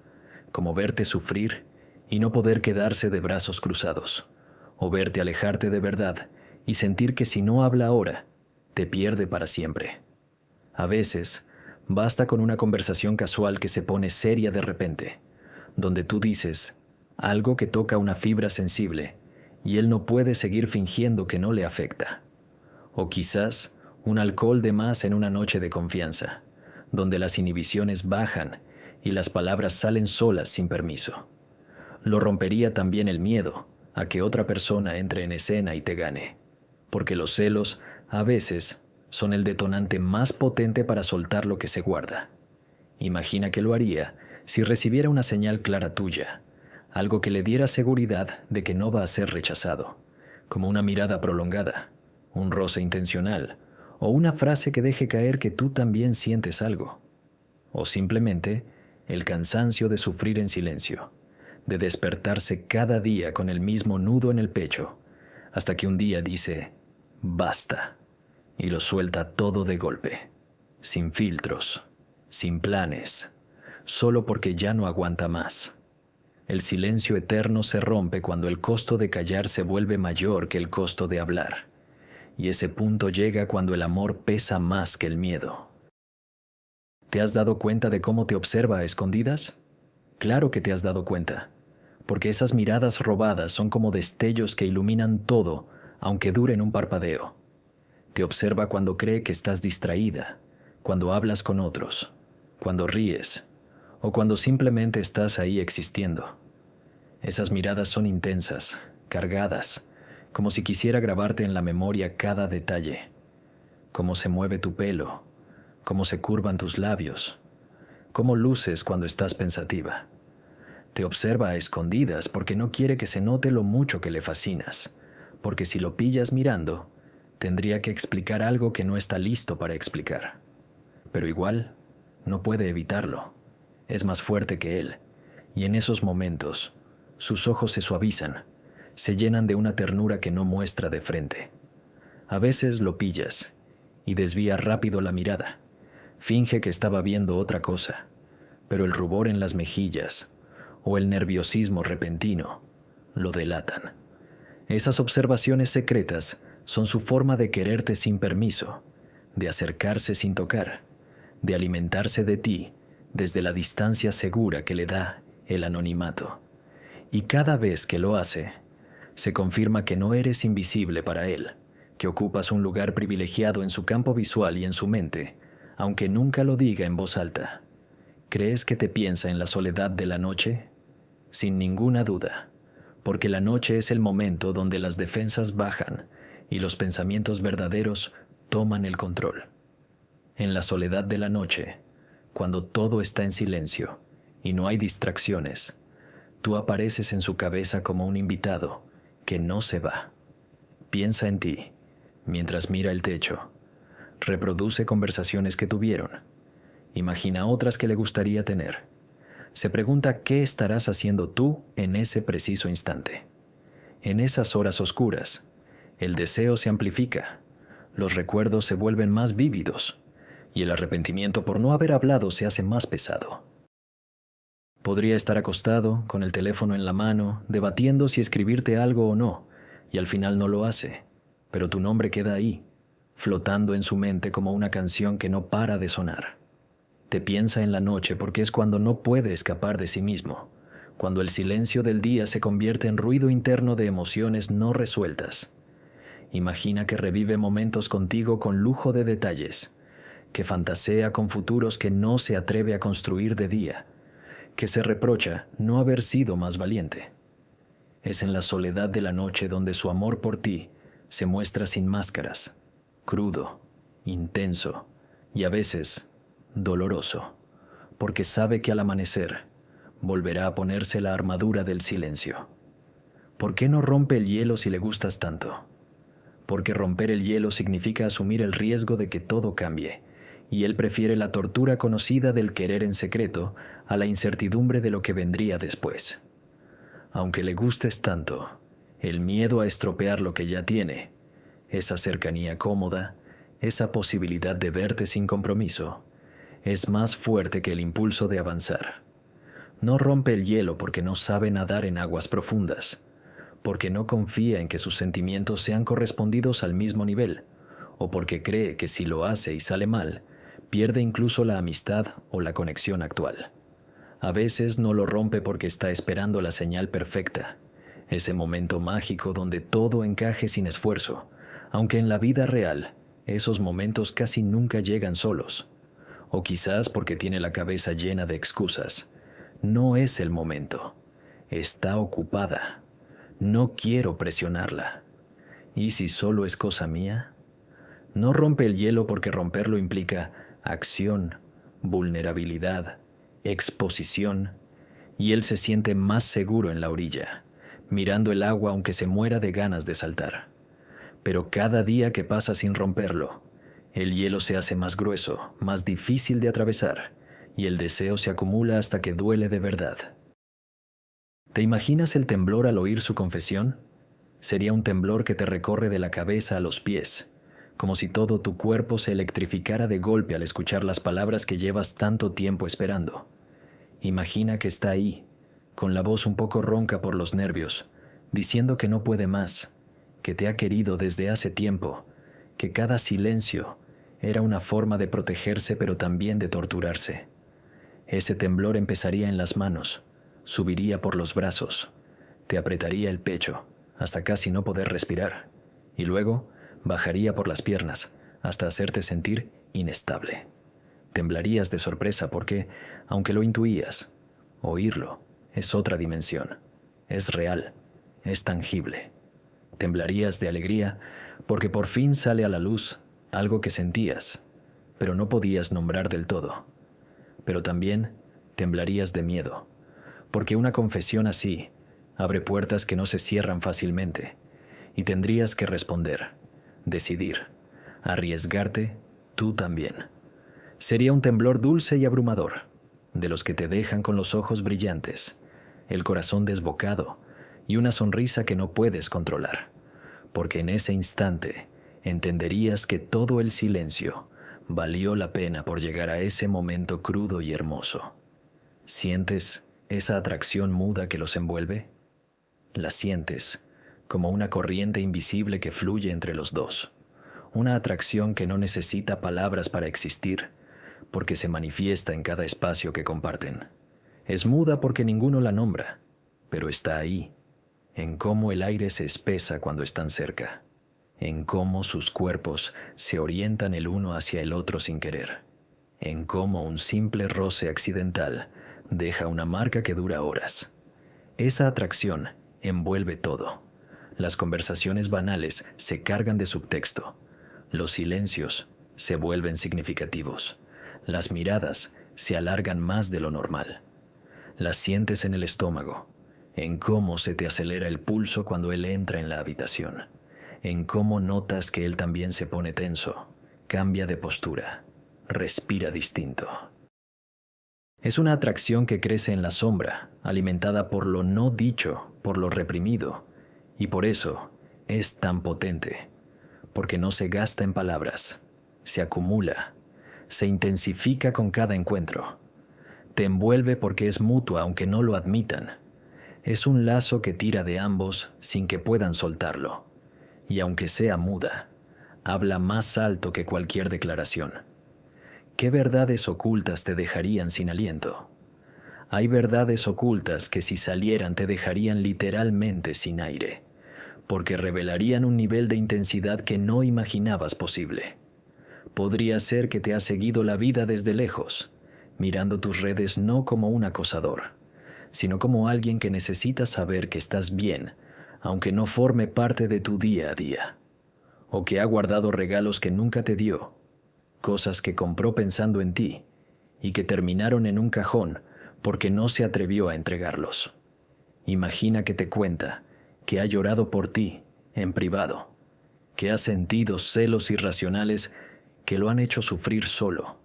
como verte sufrir y no poder quedarse de brazos cruzados, o verte alejarte de verdad y sentir que si no habla ahora, te pierde para siempre. A veces, basta con una conversación casual que se pone seria de repente, donde tú dices algo que toca una fibra sensible y él no puede seguir fingiendo que no le afecta. O quizás un alcohol de más en una noche de confianza, donde las inhibiciones bajan y las palabras salen solas sin permiso. Lo rompería también el miedo a que otra persona entre en escena y te gane, porque los celos, a veces, son el detonante más potente para soltar lo que se guarda. Imagina que lo haría si recibiera una señal clara tuya, algo que le diera seguridad de que no va a ser rechazado, como una mirada prolongada, un roce intencional, o una frase que deje caer que tú también sientes algo, o simplemente el cansancio de sufrir en silencio, de despertarse cada día con el mismo nudo en el pecho, hasta que un día dice, basta, y lo suelta todo de golpe, sin filtros, sin planes, solo porque ya no aguanta más. El silencio eterno se rompe cuando el costo de callar se vuelve mayor que el costo de hablar, y ese punto llega cuando el amor pesa más que el miedo. ¿Te has dado cuenta de cómo te observa a escondidas? Claro que te has dado cuenta, porque esas miradas robadas son como destellos que iluminan todo, aunque duren un parpadeo. Te observa cuando cree que estás distraída, cuando hablas con otros, cuando ríes, o cuando simplemente estás ahí existiendo. Esas miradas son intensas, cargadas, como si quisiera grabarte en la memoria cada detalle. Cómo se mueve tu pelo, cómo se curvan tus labios, cómo luces cuando estás pensativa. Te observa a escondidas porque no quiere que se note lo mucho que le fascinas, porque si lo pillas mirando, tendría que explicar algo que no está listo para explicar. Pero igual, no puede evitarlo. Es más fuerte que él, y en esos momentos, sus ojos se suavizan, se llenan de una ternura que no muestra de frente. A veces lo pillas, y desvía rápido la mirada. Finge que estaba viendo otra cosa, pero el rubor en las mejillas, o el nerviosismo repentino, lo delatan. Esas observaciones secretas son su forma de quererte sin permiso, de acercarse sin tocar, de alimentarse de ti desde la distancia segura que le da el anonimato. Y cada vez que lo hace, se confirma que no eres invisible para él, que ocupas un lugar privilegiado en su campo visual y en su mente, aunque nunca lo diga en voz alta. ¿Crees que te piensa en la soledad de la noche? Sin ninguna duda, porque la noche es el momento donde las defensas bajan y los pensamientos verdaderos toman el control. En la soledad de la noche, cuando todo está en silencio y no hay distracciones, tú apareces en su cabeza como un invitado que no se va. Piensa en ti mientras mira el techo. Reproduce conversaciones que tuvieron. Imagina otras que le gustaría tener. Se pregunta qué estarás haciendo tú en ese preciso instante. En esas horas oscuras, el deseo se amplifica, los recuerdos se vuelven más vívidos y el arrepentimiento por no haber hablado se hace más pesado. Podría estar acostado, con el teléfono en la mano, debatiendo si escribirte algo o no, y al final no lo hace, pero tu nombre queda ahí, flotando en su mente como una canción que no para de sonar. Te piensa en la noche porque es cuando no puede escapar de sí mismo, cuando el silencio del día se convierte en ruido interno de emociones no resueltas. Imagina que revive momentos contigo con lujo de detalles, que fantasea con futuros que no se atreve a construir de día, que se reprocha no haber sido más valiente. Es en la soledad de la noche donde su amor por ti se muestra sin máscaras, crudo, intenso y a veces doloroso, porque sabe que al amanecer volverá a ponerse la armadura del silencio. ¿Por qué no rompe el hielo si le gustas tanto? Porque romper el hielo significa asumir el riesgo de que todo cambie, y él prefiere la tortura conocida del querer en secreto a la incertidumbre de lo que vendría después. Aunque le gustes tanto, el miedo a estropear lo que ya tiene, esa cercanía cómoda, esa posibilidad de verte sin compromiso, es más fuerte que el impulso de avanzar. No rompe el hielo porque no sabe nadar en aguas profundas, porque no confía en que sus sentimientos sean correspondidos al mismo nivel, o porque cree que si lo hace y sale mal, pierde incluso la amistad o la conexión actual. A veces no lo rompe porque está esperando la señal perfecta, ese momento mágico donde todo encaje sin esfuerzo, aunque en la vida real esos momentos casi nunca llegan solos. O quizás porque tiene la cabeza llena de excusas. No es el momento. Está ocupada. No quiero presionarla. ¿Y si solo es cosa mía? No rompe el hielo porque romperlo implica acción, vulnerabilidad, exposición, y él se siente más seguro en la orilla, mirando el agua aunque se muera de ganas de saltar. Pero cada día que pasa sin romperlo, el hielo se hace más grueso, más difícil de atravesar, y el deseo se acumula hasta que duele de verdad. ¿Te imaginas el temblor al oír su confesión? Sería un temblor que te recorre de la cabeza a los pies, como si todo tu cuerpo se electrificara de golpe al escuchar las palabras que llevas tanto tiempo esperando. Imagina que está ahí, con la voz un poco ronca por los nervios, diciendo que no puede más, que te ha querido desde hace tiempo, que cada silencio era una forma de protegerse pero también de torturarse. Ese temblor empezaría en las manos, subiría por los brazos, te apretaría el pecho hasta casi no poder respirar, y luego bajaría por las piernas hasta hacerte sentir inestable. Temblarías de sorpresa porque, aunque lo intuías, oírlo es otra dimensión, es real, es tangible. Temblarías de alegría porque por fin sale a la luz algo que sentías, pero no podías nombrar del todo. Pero también temblarías de miedo, porque una confesión así abre puertas que no se cierran fácilmente, y tendrías que responder, decidir, arriesgarte tú también. Sería un temblor dulce y abrumador, de los que te dejan con los ojos brillantes, el corazón desbocado y una sonrisa que no puedes controlar, porque en ese instante entenderías que todo el silencio valió la pena por llegar a ese momento crudo y hermoso. ¿Sientes esa atracción muda que los envuelve? La sientes como una corriente invisible que fluye entre los dos, una atracción que no necesita palabras para existir, porque se manifiesta en cada espacio que comparten. Es muda porque ninguno la nombra, pero está ahí, en cómo el aire se espesa cuando están cerca, en cómo sus cuerpos se orientan el uno hacia el otro sin querer, en cómo un simple roce accidental deja una marca que dura horas. Esa atracción envuelve todo. Las conversaciones banales se cargan de subtexto. Los silencios se vuelven significativos. Las miradas se alargan más de lo normal. Las sientes en el estómago, en cómo se te acelera el pulso cuando él entra en la habitación, en cómo notas que él también se pone tenso, cambia de postura, respira distinto. Es una atracción que crece en la sombra, alimentada por lo no dicho, por lo reprimido, y por eso es tan potente, porque no se gasta en palabras, se acumula, se intensifica con cada encuentro. Te envuelve porque es mutua aunque no lo admitan. Es un lazo que tira de ambos sin que puedan soltarlo, y aunque sea muda, habla más alto que cualquier declaración. ¿Qué verdades ocultas te dejarían sin aliento? Hay verdades ocultas que si salieran te dejarían literalmente sin aire, porque revelarían un nivel de intensidad que no imaginabas posible. Podría ser que te has seguido la vida desde lejos, mirando tus redes no como un acosador, sino como alguien que necesita saber que estás bien, aunque no forme parte de tu día a día, o que ha guardado regalos que nunca te dio, cosas que compró pensando en ti y que terminaron en un cajón porque no se atrevió a entregarlos. Imagina que te cuenta que ha llorado por ti en privado, que ha sentido celos irracionales que lo han hecho sufrir solo,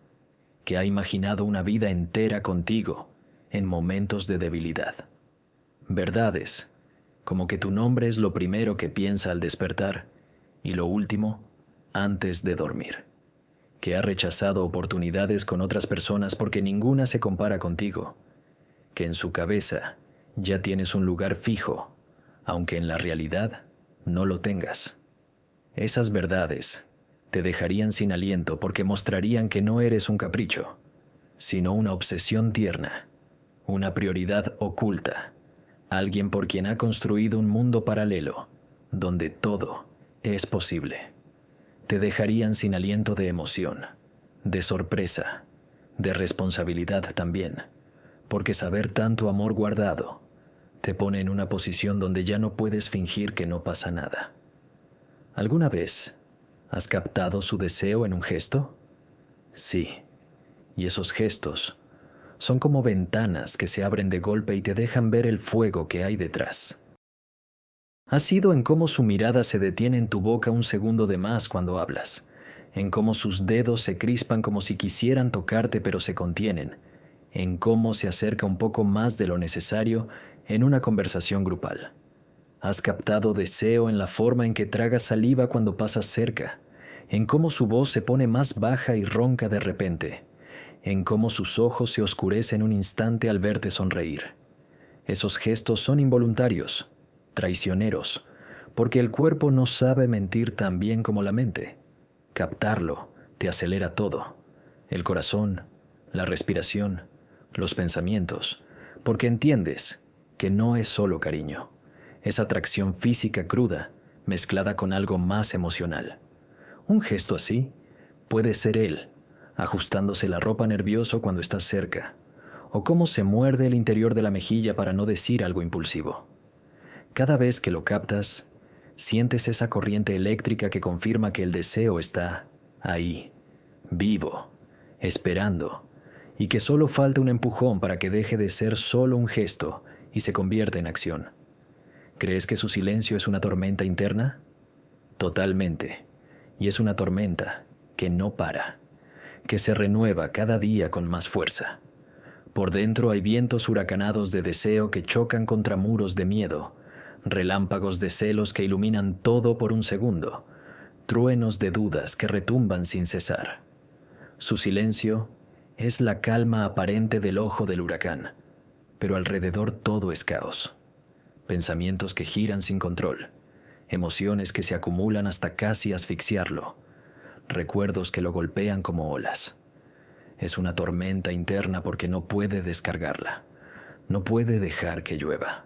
que ha imaginado una vida entera contigo en momentos de debilidad. Verdades, como que tu nombre es lo primero que piensa al despertar y lo último antes de dormir. que ha rechazado oportunidades con otras personas porque ninguna se compara contigo, que en su cabeza ya tienes un lugar fijo, aunque en la realidad no lo tengas. Esas verdades te dejarían sin aliento porque mostrarían que no eres un capricho, sino una obsesión tierna, una prioridad oculta, alguien por quien ha construido un mundo paralelo, donde todo es posible. Te dejarían sin aliento de emoción, de sorpresa, de responsabilidad también, porque saber tanto amor guardado te pone en una posición donde ya no puedes fingir que no pasa nada. ¿Alguna vez has captado su deseo en un gesto? Sí, y esos gestos son como ventanas que se abren de golpe y te dejan ver el fuego que hay detrás. Ha sido en cómo su mirada se detiene en tu boca un segundo de más cuando hablas, en cómo sus dedos se crispan como si quisieran tocarte pero se contienen, en cómo se acerca un poco más de lo necesario en una conversación grupal. Has captado deseo en la forma en que traga saliva cuando pasas cerca, en cómo su voz se pone más baja y ronca de repente, en cómo sus ojos se oscurecen un instante al verte sonreír. Esos gestos son involuntarios, traicioneros, porque el cuerpo no sabe mentir tan bien como la mente. Captarlo te acelera todo, el corazón, la respiración, los pensamientos, porque entiendes que no es solo cariño, es atracción física cruda mezclada con algo más emocional. Un gesto así puede ser él, ajustándose la ropa nervioso cuando estás cerca, o cómo se muerde el interior de la mejilla para no decir algo impulsivo. Cada vez que lo captas, sientes esa corriente eléctrica que confirma que el deseo está ahí, vivo, esperando, y que solo falta un empujón para que deje de ser solo un gesto y se convierta en acción. ¿Crees que su silencio es una tormenta interna? Totalmente, y es una tormenta que no para, que se renueva cada día con más fuerza. Por dentro hay vientos huracanados de deseo que chocan contra muros de miedo, relámpagos de celos que iluminan todo por un segundo, truenos de dudas que retumban sin cesar. Su silencio es la calma aparente del ojo del huracán, pero alrededor todo es caos. Pensamientos que giran sin control, emociones que se acumulan hasta casi asfixiarlo, recuerdos que lo golpean como olas. Es una tormenta interna porque no puede descargarla, no puede dejar que llueva.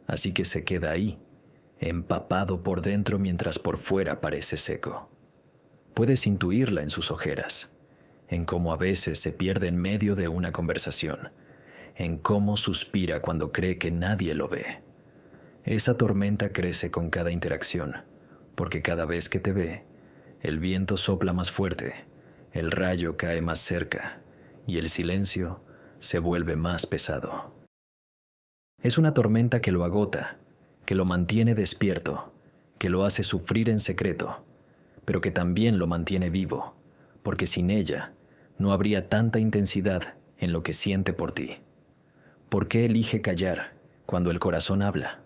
Así que se queda ahí, empapado por dentro mientras por fuera parece seco. Puedes intuirla en sus ojeras, en cómo a veces se pierde en medio de una conversación, en cómo suspira cuando cree que nadie lo ve. Esa tormenta crece con cada interacción, porque cada vez que te ve, el viento sopla más fuerte, el rayo cae más cerca y el silencio se vuelve más pesado. Es una tormenta que lo agota, que lo mantiene despierto, que lo hace sufrir en secreto, pero que también lo mantiene vivo, porque sin ella no habría tanta intensidad en lo que siente por ti. ¿Por qué elige callar cuando el corazón habla?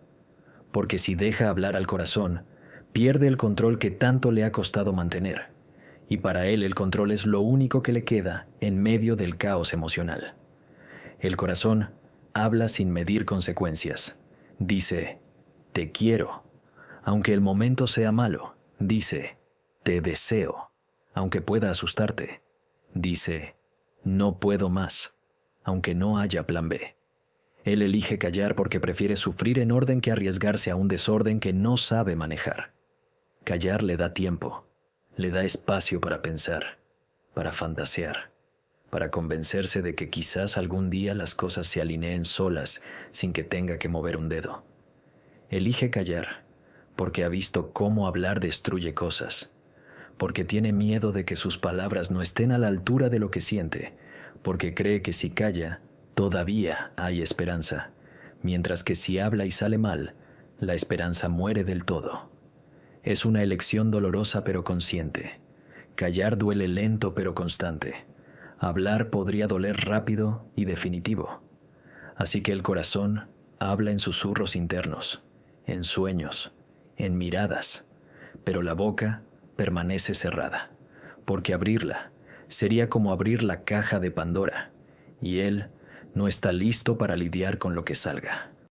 Porque si deja hablar al corazón, pierde el control que tanto le ha costado mantener, y para él el control es lo único que le queda en medio del caos emocional. El corazón habla sin medir consecuencias. Dice, te quiero, aunque el momento sea malo. Dice, te deseo, aunque pueda asustarte. Dice, no puedo más, aunque no haya plan B. Él elige callar porque prefiere sufrir en orden que arriesgarse a un desorden que no sabe manejar. Callar le da tiempo, le da espacio para pensar, para fantasear, para convencerse de que quizás algún día las cosas se alineen solas sin que tenga que mover un dedo. Elige callar porque ha visto cómo hablar destruye cosas, porque tiene miedo de que sus palabras no estén a la altura de lo que siente, porque cree que si calla, todavía hay esperanza, mientras que si habla y sale mal, la esperanza muere del todo. Es una elección dolorosa pero consciente. Callar duele lento pero constante. Hablar podría doler rápido y definitivo. Así que el corazón habla en susurros internos, en sueños, en miradas, pero la boca permanece cerrada, porque abrirla Sería como abrir la caja de Pandora, y él no está listo para lidiar con lo que salga.